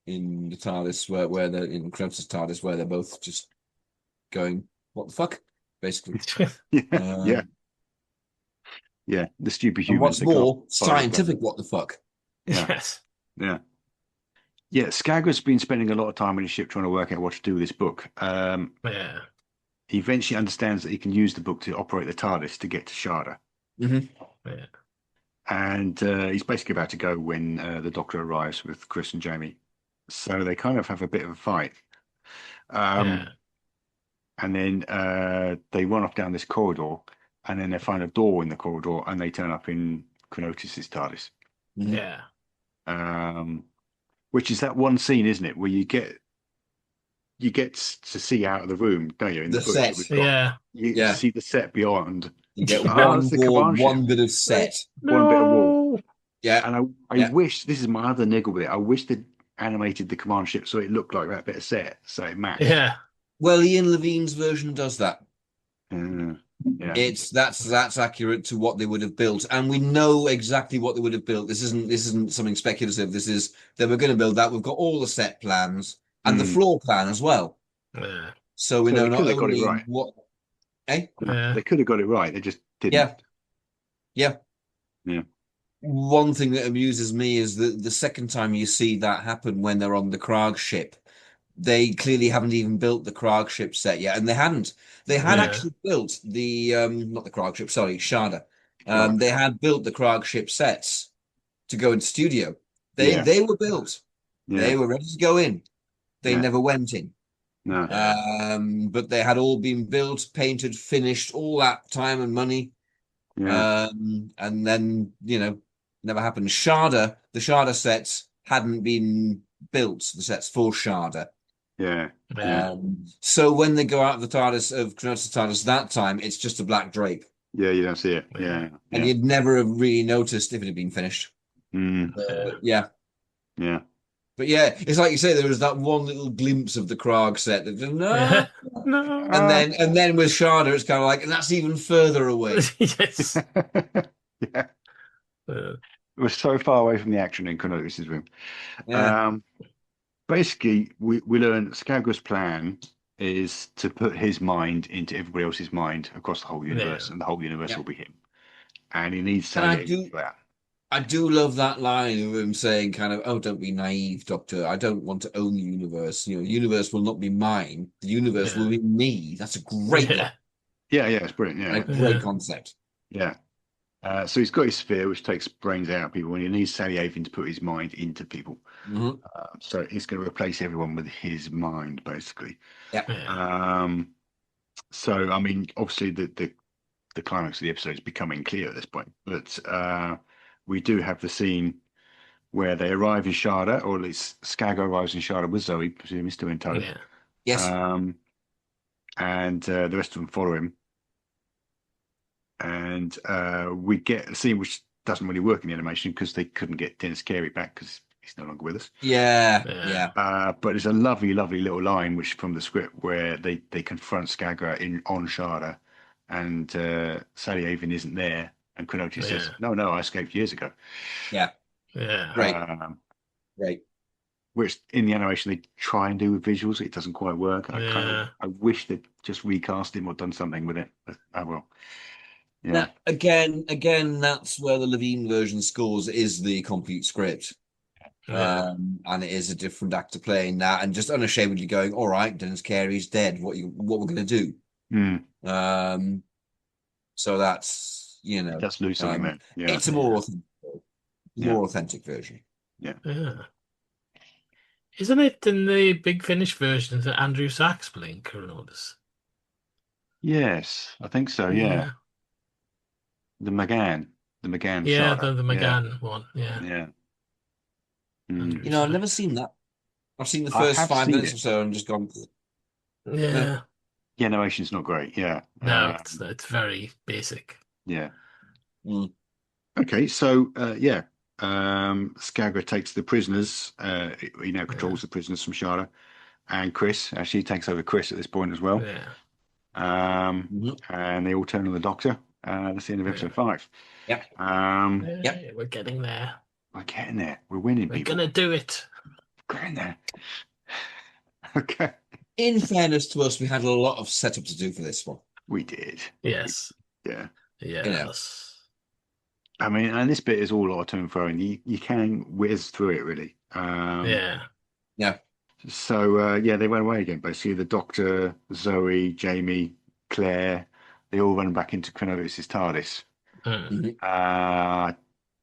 the TARDIS where they're in Clemson's TARDIS where they're both just going, "What the fuck?" basically. Yeah, the stupid humans. And what's more, scientific what the fuck. Yes. Yeah. Skagra's been spending a lot of time on his ship trying to work out what to do with this book. He eventually understands that he can use the book to operate the TARDIS to get to Shada. And he's basically about to go when the Doctor arrives with Chris and Jamie. So they kind of have a bit of a fight. And then they run off down this corridor, and then they find a door in the corridor, and they turn up in Chronotis' TARDIS. Which is that one scene, isn't it, where you get to see out of the room, don't you? In the set, you see the set beyond. You get one wall, one bit of set, one bit of wall. Yeah, and I wish, this is my other niggle with it, I wish they'd animated the command ship so it looked like that bit of set, so it matched. Yeah. Well, Ian Levine's version does that. Yeah. That's accurate to what they would have built, and we know exactly what they would have built. This isn't something speculative. This is they were going to build that. We've got all the set plans and the floor plan as well. So we know not only got it right. what. Eh? They could have got it right. They just didn't. Yeah. One thing that amuses me is that the second time you see that happen when they're on the Krag ship, they clearly haven't even built the Krag ship set yet, and they hadn't. They had actually built the not the Krag ship, sorry, Shada. They had built the Krag ship sets to go into studio. They were built. They were ready to go in. They never went in. No. But they had all been built, painted, finished, all that time and money. And then, never happened. The Shada sets hadn't been built, the sets for Shada. So when they go out of the TARDIS, of Chronotis' TARDIS that time, it's just a black drape. Yeah, you don't see it. Yeah. And you'd never have really noticed if it had been finished. Yeah. But it's like you say, there was that one little glimpse of the Krag set that no. And then with Shada, it's kind of like, and that's even further away. Yes. We're so far away from the action in Chronotis' room. Basically, we learn Skagra's plan is to put his mind into everybody else's mind across the whole universe, and the whole universe will be him. And he needs And I Sally do, for that. I do love that line of him saying, "Kind of, oh, don't be naive, Doctor. I don't want to own the universe. You know, the universe will not be mine. The universe will be me." That's a great line. Yeah, it's brilliant. Yeah, A great concept. Yeah. So he's got his sphere, which takes brains out of people, and he needs Sally Avon to put his mind into people. So he's going to replace everyone with his mind, basically. So, I mean, obviously, the climax of the episode is becoming clear at this point, but we do have the scene where they arrive in Shada, or at least Skago arrives in Shada with Zoe, presumably still in tow. Yes. And the rest of them follow him. And we get a scene which doesn't really work in the animation because they couldn't get Dennis Carey back because he's no longer with us. But it's a lovely, lovely little line which from the script where they confront Skagra on Shada, and Sally Avon isn't there, and Quinochi says, "No, I escaped years ago." Right. Which in the animation they try and do with visuals, it doesn't quite work. I wish they'd just recast him or done something with it. But I will. Now, again, that's where the Levine version scores is the complete script. And it is a different actor playing that, and just unashamedly going, "All right, Dennis Carey's dead. What we're going to do?" So that's that's lose something there. Yeah, it's a more authentic version. Isn't it in the Big Finish version that Andrew Sachs playing Coronatus? Yes, I think so. Yeah. The McGann Yeah, Shada. the McGann one. I've never seen that. I've seen the first 5 minutes or so and just gone. The animation's not great. No, it's very basic. Okay, so Skagra takes the prisoners. He now controls the prisoners from Shada, and Chris actually takes over Chris at this point as well. And they all turn on the Doctor. That's the end of episode 5. We're getting there. We're winning. We're gonna do it. We're getting there. Okay. In fairness to us, we had a lot of setup to do for this one. We did. Yes. Yes. I mean, and this bit is all a lot of to and fro, and you can whiz through it really. So they went away again. Basically, the Doctor, Zoe, Jamie, Claire, they all run back into Quinotus' TARDIS.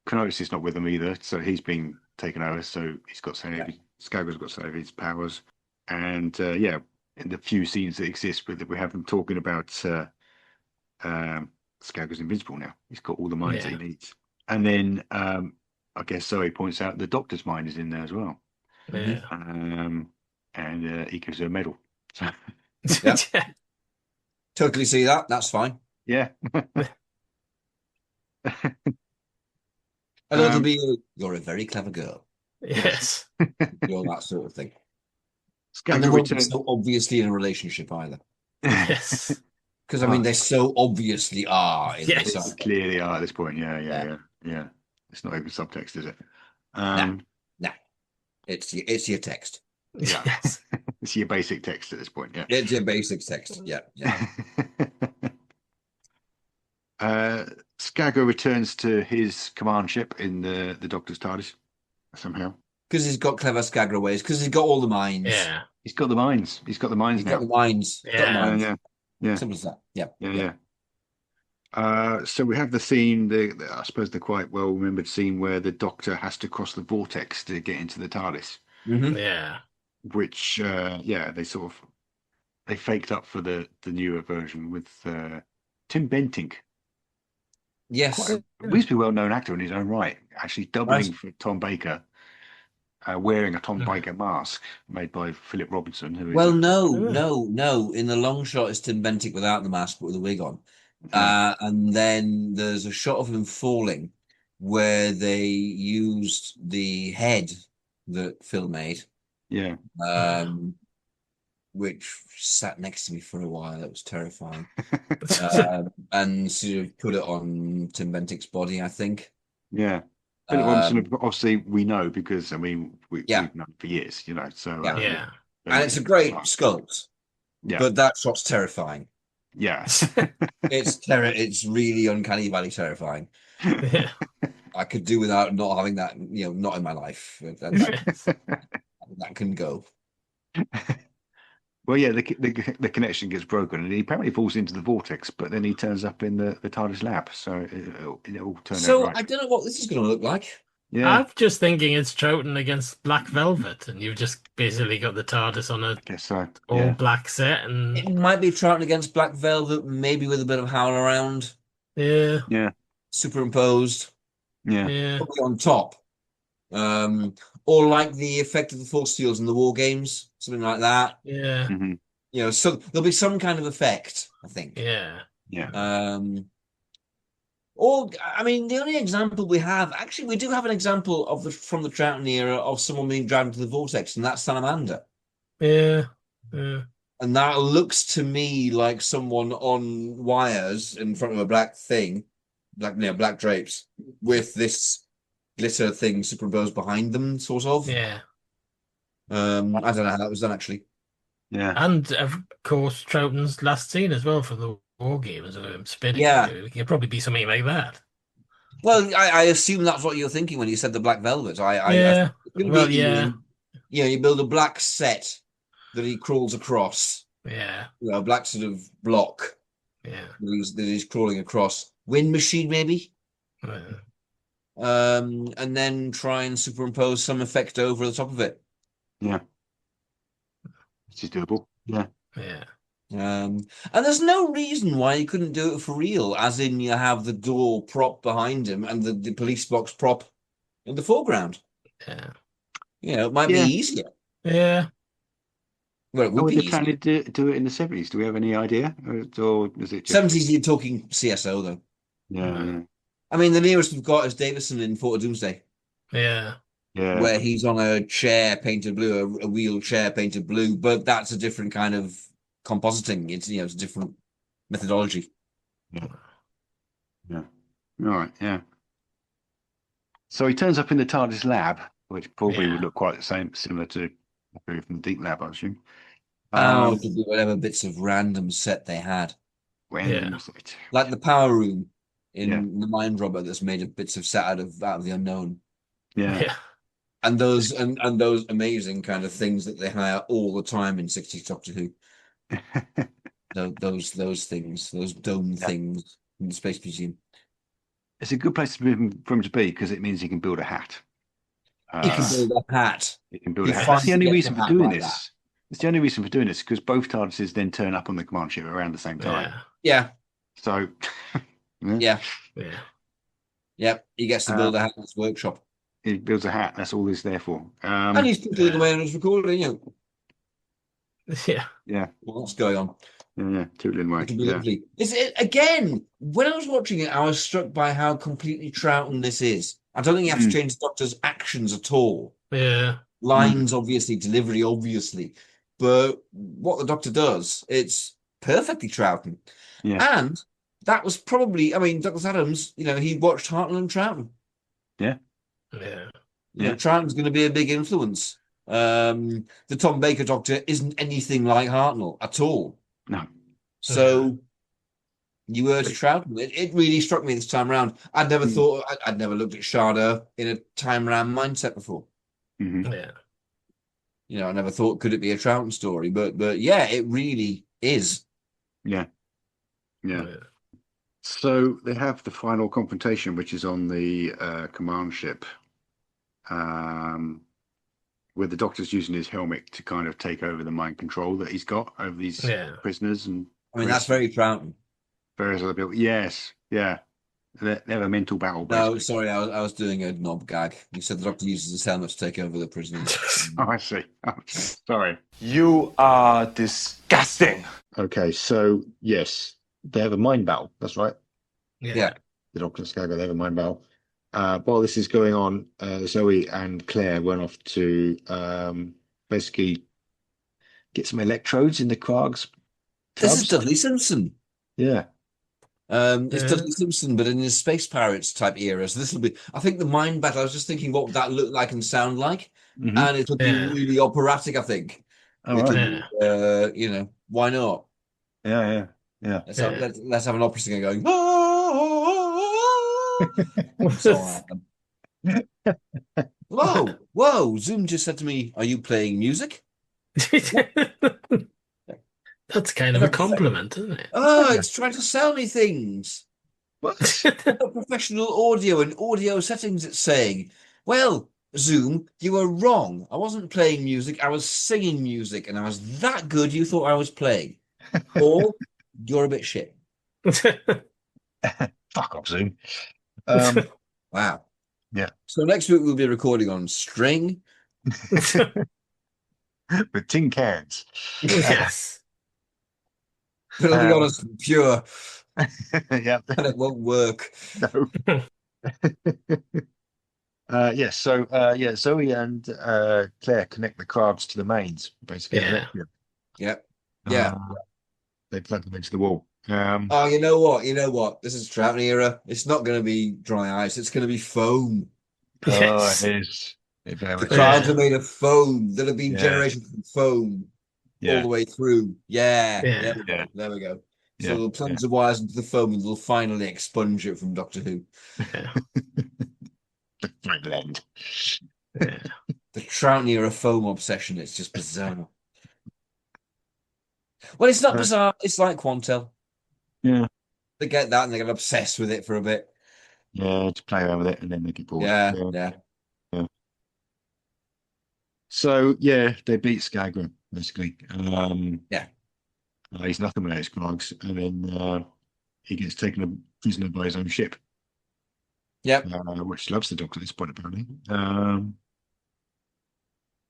Quinotus is not with them either, so he's been taken over. So he's got Skagra's got some of his powers, and in the few scenes that exist with it, we have them talking about Skagra's invincible now. He's got all the minds that he needs. And then I guess Zoe points out the Doctor's mind is in there as well. And he gives her a medal. Totally see that. That's fine. I know to be you're a very clever girl. Yes. You're that sort of thing. And they won't be so obviously in a relationship either. Yes. Because I mean, they so obviously are. In Yes, clearly are at this point. Yeah. It's not even subtext, is it? No. It's your text. Yes. It's your basic text at this point. Yeah. It's your basic text. Yeah. Skago returns to his command ship in the Doctor's TARDIS somehow. Because he's got clever Skagra ways. Because he's got all the minds. Yeah. He's got the minds. He's got the minds now. Got the minds. Yeah. Simple as that. Yeah. So we have the scene, I suppose the quite well remembered scene where the Doctor has to cross the vortex to get into the TARDIS. Yeah. Which they faked up for the newer version with Tim Bentinck. Yes. Quite a reasonably well-known actor in his own right, actually doubling for Tom Baker, wearing a Tom Baker mask made by Philip Robinson. No. In the long shot, it's Tim Bentinck without the mask, but with a wig on. And then there's a shot of him falling where they used the head that Phil made. Which sat next to me for a while. That was terrifying. And sort of put it on Tim Bentinck's body, I think. Philip Robinson, obviously, we know because, I mean, we've known for years, so. And it's a great sculpt. Yeah. But that shot's terrifying. Yeah. It's really uncanny valley terrifying. Yeah. I could do without not having that, not in my life. That can go. Well, yeah, the connection gets broken, and he apparently falls into the vortex, but then he turns up in the TARDIS lab, so it'll turn out So right. I don't know what this is going to look like. Yeah, I'm just thinking it's Troughton against Black Velvet, and you've just basically got the TARDIS on a I guess so. all Yeah. black set, and It might be Troughton against Black Velvet, maybe with a bit of Howl around, yeah, Yeah. superimposed, yeah, probably on top. Or like the effect of the Force Fields in the War Games, something like that. yeah, Mhm. So there'll be some kind of effect, I think. yeah. Yeah. Or I mean, the only example we have, actually, we do have an example of from the Troughton era of someone being dragged into the vortex, and that's Salamander. Yeah, yeah, And that looks to me like someone on wires in front of a black thing, black drapes, with this glitter thing superimposed behind them, sort of. yeah. I don't know how that was done, actually. Yeah. And of course, Troughton's last scene as well for the War Games of him spinning. Yeah. It could probably be something like that. Well, I assume that's what you're thinking when you said the Black Velvet. Yeah. Well, Yeah. You build a black set that he crawls across. Yeah. A black sort of block. Yeah. That he's crawling across. Wind machine, maybe. And then try and superimpose some effect over the top of it. Yeah. Which is doable. Yeah. Yeah. And there's no reason why you couldn't do it for real, as in you have the door prop behind him and the police box prop in the foreground. Yeah. It might be easier. Yeah. Well, it would Are be they easier. planning to do it in the 70s? Do we have any idea? Or is it just... 70s, you're talking CSO, though. Yeah. I mean, the nearest we've got is Davison in Fort of Doomsday. Yeah. Yeah. Where he's on a chair painted blue, a wheelchair painted blue, but that's a different kind of compositing. It's it's a different methodology. Yeah. All right. Yeah. So he turns up in the TARDIS lab, which probably would look quite the same, similar to from the Deep Lab, I assume. It could be whatever bits of random set they had. Random set. Like the power room in the Mind Robber that's made of bits of set out of the unknown. Yeah. And those amazing kind of things that they hire all the time in 60s Doctor Who. those things, those dome things in the Space Museum. It's a good place for him to be because it means he can build a hat. He can build a hat. He can build a hat. That's the only reason for doing this. It's the only reason for doing this because both TARDISes then turn up on the command ship around the same time. Yeah. So, yeah. Yep. He gets to build a hat in his workshop. He builds a hat. That's all he's there for. And he's doing away on his recording. Yeah. Yeah. What's going on? Yeah. Tootling away. It can be lovely. Again, when I was watching it, I was struck by how completely Troughton this is. I don't think you have to change the Doctor's actions at all. Yeah. Lines, obviously, delivery, obviously. But what the Doctor does, it's perfectly Troughton. Yeah. And that was probably, Douglas Adams, he watched Hartnell and Troughton. Yeah. Yeah. Troughton's going to be a big influence. The Tom Baker Doctor isn't anything like Hartnell at all. No. So you were to Troughton. It really struck me this time around. I'd never thought, I'd never looked at Shada in a time ram mindset before. Mm-hmm. Yeah. I never thought, could it be a Troughton story? But yeah, it really is. Yeah. So they have the final confrontation, which is on the command ship, where the Doctor's using his helmet to kind of take over the mind control that he's got over these prisoners. And that's very Troughton. Various other people. Yes. Yeah. They have a mental battle. No, sorry, I was doing a knob gag. You said the Doctor uses his helmet to take over the prisoners. Oh, I see. Oh, sorry. You are disgusting. Okay, so yes, they have a mind battle. That's right. Yeah. The Doctor and Skago, they have a mind battle. While this is going on, Zoe and Claire went off to basically get some electrodes in the Krag's tubs. This is Dudley Simpson. Yeah. It's Dudley Simpson, but in his Space Pirates type era. So this will be, I think, the mind battle. I was just thinking what would that look like and sound like, and it would be really operatic, I think. Oh, We right. can, why not? Yeah. Let's have an opera singer going. "Ah." So I am. Whoa! Zoom just said to me, "Are you playing music?" That's kind of a compliment, isn't it? Oh, it's trying to sell me things. What? I've got professional audio and audio settings. It's saying, "Well, Zoom, you were wrong. I wasn't playing music. I was singing music, and I was that good. You thought I was playing, or you're a bit shit." Fuck off, Zoom. Wow. Yeah. So next week we'll be recording on string. With tin cans. Yes. It'll be honest and pure. Yeah. And it won't work. No. Yes. So Zoe and Claire connect the crabs to the mains, basically. Yeah. Yep. They plug them into the wall. Oh, you know what? This is Troughton era. It's not going to be dry ice. It's going to be foam. Yes. It is. The crabs are made of foam. That have been Yeah. generations of foam all the way through. Yeah. There we go. So Yeah. they'll plunge the wires into the foam and they'll finally expunge it from Doctor Who. Blend. Yeah. The Troughton era foam obsession. It's just bizarre. Well, it's not bizarre. It's like Quantel. Yeah. They get that and they get obsessed with it for a bit. Yeah, to play around with it and then they get bored. Yeah. So they beat Skagra basically. He's nothing without his clogs, and then he gets taken prisoner by his own ship. Yep. Which loves the Doctor at this point, apparently.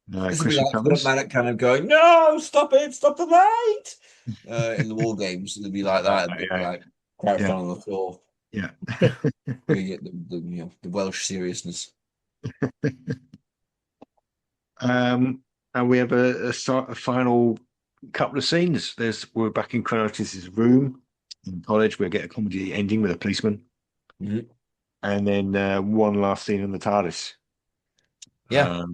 This would be Christian like comes. Maddock kind of going, "No, stop the light!" In the war games, it'd be like that. It'd be like crouched down on the floor. Yeah. You get the Welsh seriousness. And we have a final couple of scenes. We're back in Chronotis's room in college. We get a comedy ending with a policeman, and then one last scene in the TARDIS. Yeah.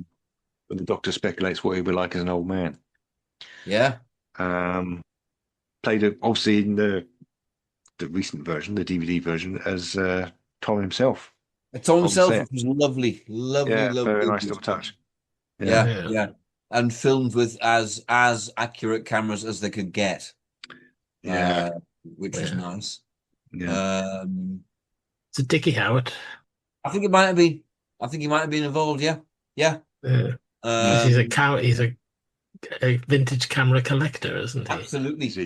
When the Doctor speculates what he'll be like as an old man. Yeah. Played obviously in the recent version, the DVD version, as Tom himself. Tom himself, which was lovely. Very nice little touch. Yeah. And filmed with as accurate cameras as they could get. Which was nice. Yeah. It's a Dickie Howard. I think it might have been. I think he might have been involved. Yeah. He's a vintage camera collector, isn't he?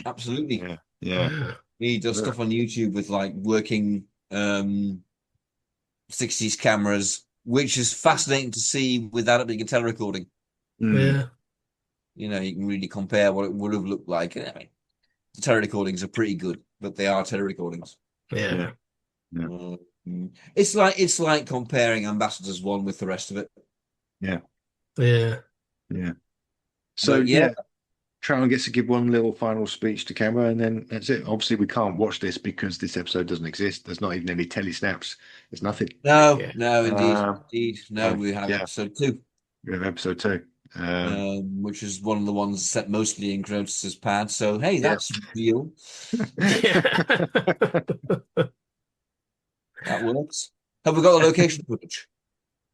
Absolutely. Yeah. He does stuff on YouTube with like working 60s cameras, which is fascinating to see without it being a telerecording. Yeah. You can really compare what it would have looked like. I mean, the telerecordings are pretty good, but they are telerecordings. Yeah. It's like comparing Ambassadors 1 with the rest of it. Yeah. So Troughton gets to give one little final speech to camera, and then that's it. Obviously, we can't watch this because this episode doesn't exist. There's not even any telesnaps. There's nothing. No, indeed. No, we have episode 2. We have episode 2. Which is one of the ones set mostly in Crotus's pad. So, hey, that's real. That works. Have we got the location footage?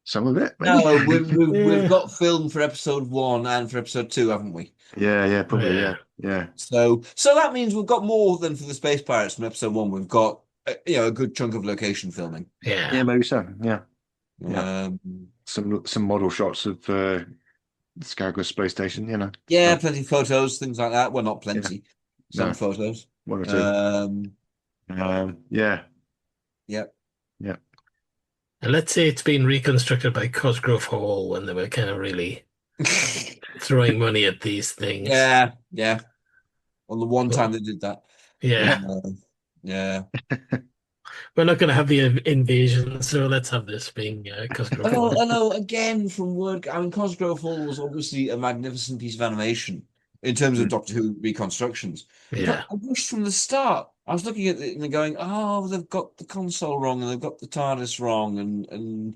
Some of it. Maybe. No, we've got film for episode 1 and for episode 2, haven't we? Yeah, probably. Yeah. So that means we've got more than for the Space Pirates from episode 1. We've got a good chunk of location filming. Yeah, maybe so. Yeah. Some model shots of Skagra space station. Yeah, plenty of photos, things like that. Well, not plenty. Some photos. 1 or 2. Yeah. And let's say it's been reconstructed by Cosgrove Hall when they were kind of really throwing money at these things. Yeah. On the one time they did that. Yeah. We're not going to have the invasion, so let's have this being Cosgrove Hall. I know, again, from work, I mean, Cosgrove Hall was obviously a magnificent piece of animation in terms of Doctor Who reconstructions. Yeah. But I wish from the start, I was looking at it and going, they've got the console wrong and they've got the TARDIS wrong, and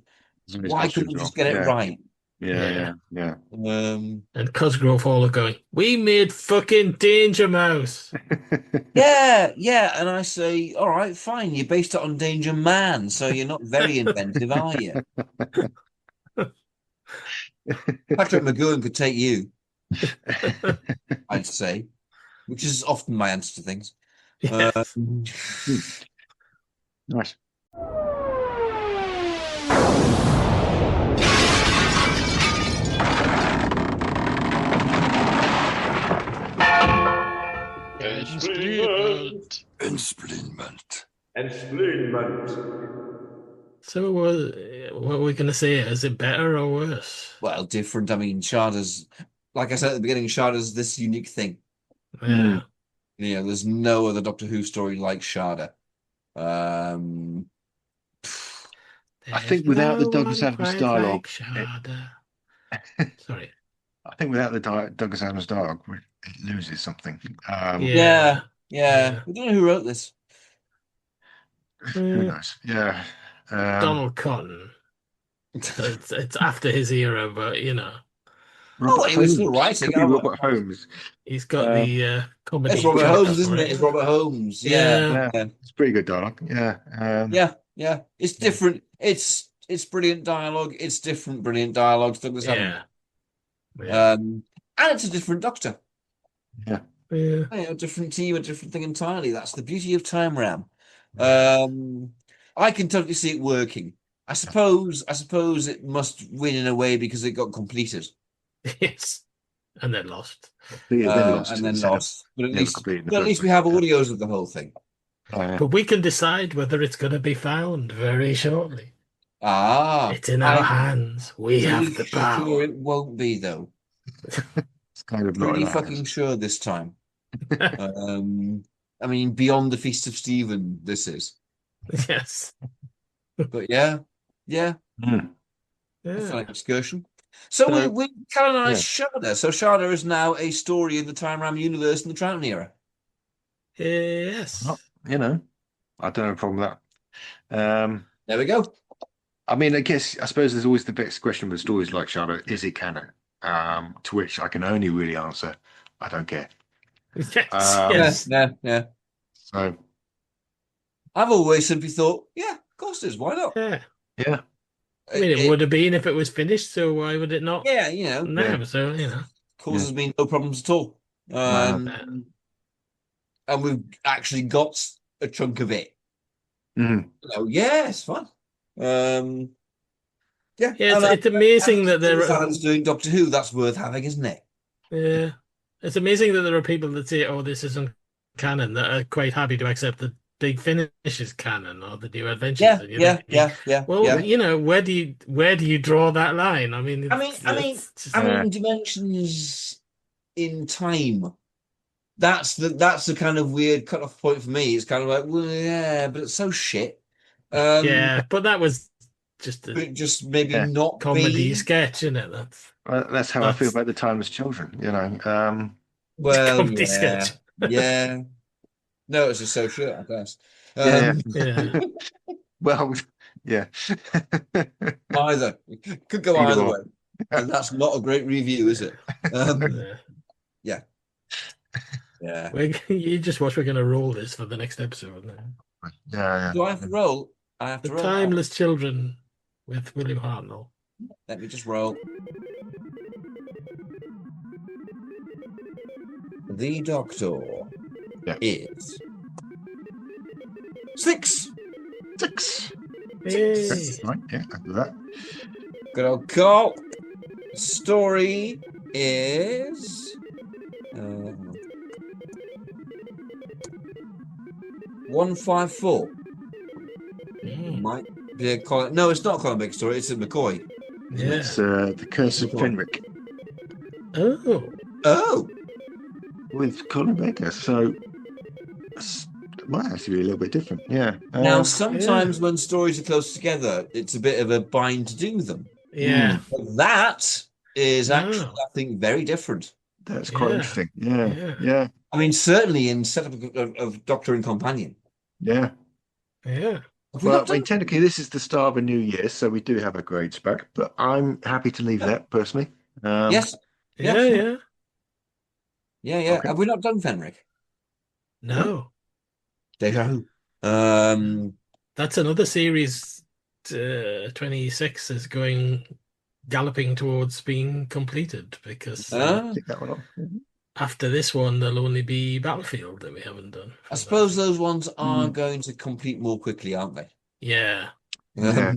why couldn't we just get it right? Yeah. And Cosgrove Hall are going, we made fucking Danger Mouse. Yeah, and I say, all right, fine. You based it on Danger Man, so you're not very inventive, are you? Patrick McGowan could take you, I'd say, which is often my answer to things. Yes. Nice. Explainment. So what are we going to say? Is it better or worse? Well, different. I mean, Shada's, like I said at the beginning, Shada's this unique thing. Yeah. You know, there's no other Doctor Who story like Shada. I think without the Douglas Adams dialogue, Sorry. I think without the Douglas Adams dialogue, it loses something. Yeah. We don't know who wrote this. Who knows? Yeah. Donald Cotton. It's after his era, but you know. He was still writing. Could be Robert Holmes. He's got the comedy. It's Robert Holmes, isn't it? It's Robert Holmes. Yeah. It's pretty good dialogue. Yeah. Yeah. It's different. It's brilliant dialogue. It's different, brilliant dialogue. Douglas Adams. And it's a different Doctor. Yeah. A different team, a different thing entirely. That's the beauty of Time Ram. I can totally see it working. I suppose it must win in a way because it got completed. Yes. And then lost. But at least we have audios of the whole thing. But we can decide whether it's going to be found very shortly. It's in our hands. We have the power. Sure it won't be though. It's kind of pretty fucking sure this time. I mean, beyond the Feast of Stephen, this is. Yes. But yeah. Fun excursion. So we canonized Shada. So Shada is now a story in the Time Ram universe in the Troughton era. Yes. Well, you know, I don't have a problem with that. There we go. I mean, I suppose there's always the next question with stories like Shada: is it canon? To which I can only really answer, I don't care. Yes. Yeah. So I've always simply thought, yeah, of course it is. Why not? Yeah. I mean, it would have been if it was finished, so why would it not? Yeah, you know. No, so, you know. Causes me no problems at all. And we've actually got a chunk of it. So, yeah, it's fun. It's amazing that there are fans doing Doctor Who. That's worth having, isn't it? Yeah. It's amazing that there are people that say, oh, this isn't canon, that are quite happy to accept the Big Finish is canon or the New Adventures. Yeah. Well, you know, where do you draw that line? I mean, Dimensions in Time. That's the kind of weird cut-off point for me. It's kind of like, well, yeah, but it's so shit. But that was just maybe not comedy sketch, isn't it? That's how I feel about the Timeless Children. You know. Well, comedy sketch. Yeah. No, it's just so shit, I guess. Well, yeah. Either. It could go either way. And that's not a great review, is it? Yeah. You just watch. We're going to roll this for the next episode. Yeah. Do I have to roll? I have to The roll. Timeless Children with William Hartnell. Let me just roll. The Doctor is 6. Hey. Right, yeah, I do that. Good old call. Story is 154. Might be a Colin. No, it's not a Colin Baker story. It's a McCoy. Yeah. It's The Curse of Fenric. Oh. With Colin Baker, so it might actually be a little bit different. Yeah. Now, sometimes when stories are close together, it's a bit of a bind to do them. Yeah. But that is actually, I think, very different. That's quite interesting. Yeah. I mean, certainly in setup of Doctor and Companion. Yeah. Yeah. Have we Well, not I mean, done? technically, this is the start of a new year, so we do have our grades back, but I'm happy to leave that personally. Yes. Yeah, yeah. Yeah. Okay. Have we not done Fenric? No. Deja vu. That's another series. 26 is going galloping towards being completed because Take that one off. after this one, there'll only be Battlefield that we haven't done. I suppose those ones are going to complete more quickly, aren't they? Yeah. Yeah.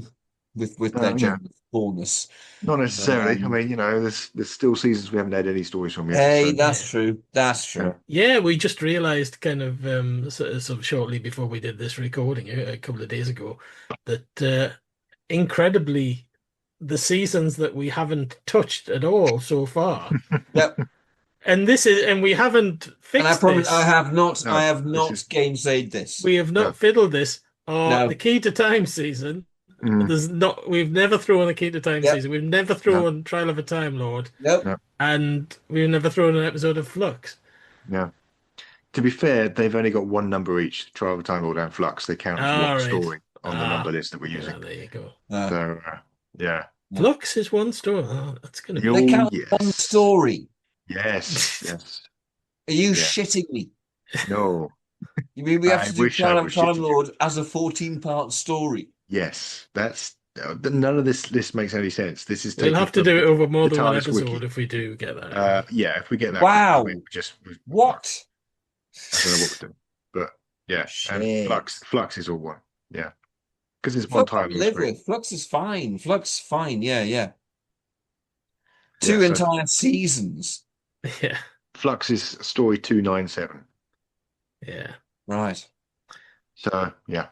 With their general fullness. Not necessarily. I mean, there's still seasons we haven't had any stories from yet. Hey, so- that's true. That's true. Yeah, we just realized kind of sort of shortly before we did this recording a couple of days ago that incredibly the seasons that we haven't touched at all so far. Yep. And we haven't fixed And I promise this. I have not this is- gainsayed this. We have not fiddled this. No. The Key to Time season. We've never thrown a Key to Time season. We've never thrown Trial of a Time Lord. Nope. And we've never thrown an episode of Flux. Yeah. To be fair, they've only got one number each, Trial of Time Lord and Flux. They count as one story on the number list that we're using. There you go. So, yeah. Flux is one story. Oh, that's going to be... They count one story. Yes, yes. Are you shitting me? No. You mean we have I to do wish I Trial of was Time shitting you. Lord as a 14-part story? Yes, that's none of this list makes any sense. This is We'll taken have to from do it over more the than one TARDIS episode wiki. if we do get that. Yeah, if we get that. Wow. we just What? I don't know what we're doing, but yeah, and Flux is all one. Yeah, because it's one Flux I time. can live with. Flux is fine. Flux fine. Yeah. Yeah, Two so- entire seasons. Yeah. Flux is story 297. Yeah. Right. So yeah.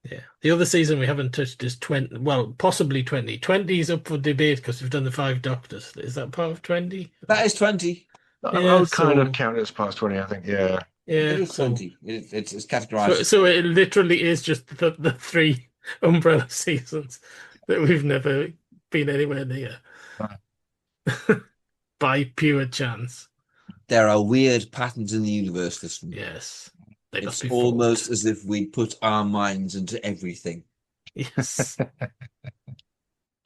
Yeah. The other season we haven't touched is 20. Well, possibly 20. 20 is up for debate because we've done the 5 Doctors. Is that part of 20? That is 20. I would kind of count it as past 20. I think. Yeah. Yeah. It is 20. It's categorized. So it literally is just the 3 Umbrella seasons that we've never been anywhere near. By pure chance. There are weird patterns in the universe, listen. Yes. It's almost as if we put our minds into everything. Yes.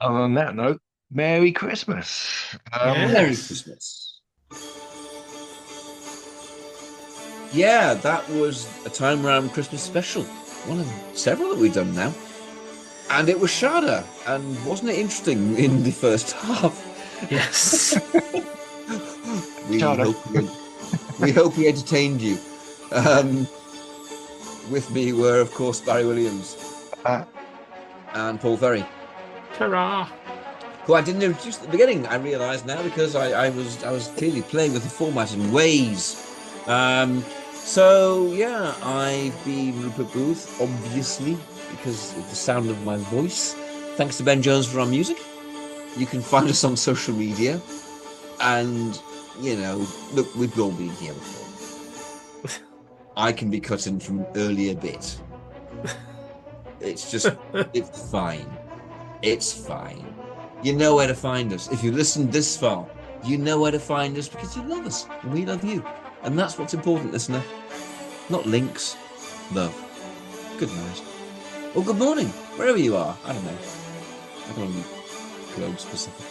On that note, Merry Christmas. Merry Christmas. Yeah, that was a Time Round Christmas special. One of several that we've done now. And it was Shada. And wasn't it interesting in the first half? Yes. we hope we entertained you. With me were, of course, Barry Williams and Paul Ferry. Ta-ra! Who I didn't introduce at the beginning. I realise now because I was clearly playing with the format in ways. So yeah, I've been Rupert Booth, obviously, because of the sound of my voice. Thanks to Ben Jones for our music. You can find us on social media, and look, we've all been here before. I can be cut in from earlier bit. It's just, it's fine. It's fine. You know where to find us. If you listened this far, you know where to find us because you love us and we love you. And that's what's important, listener. Not links. Love. Good night. Or good morning, wherever you are. I don't know. I don't want to be globe specific.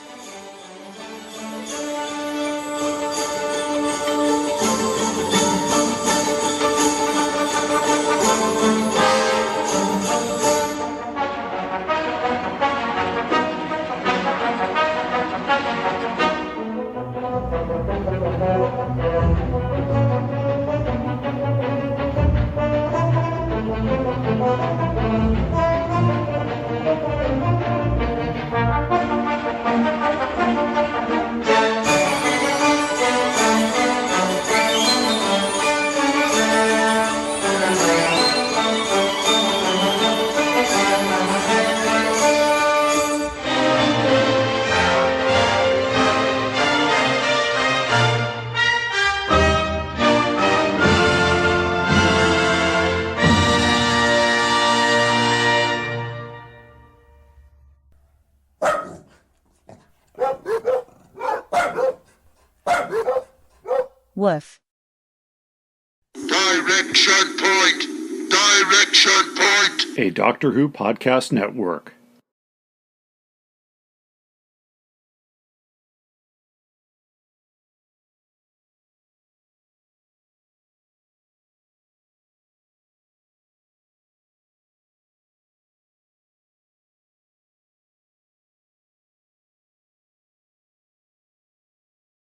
Woof. Direction point. Direction Point. A Doctor Who podcast network.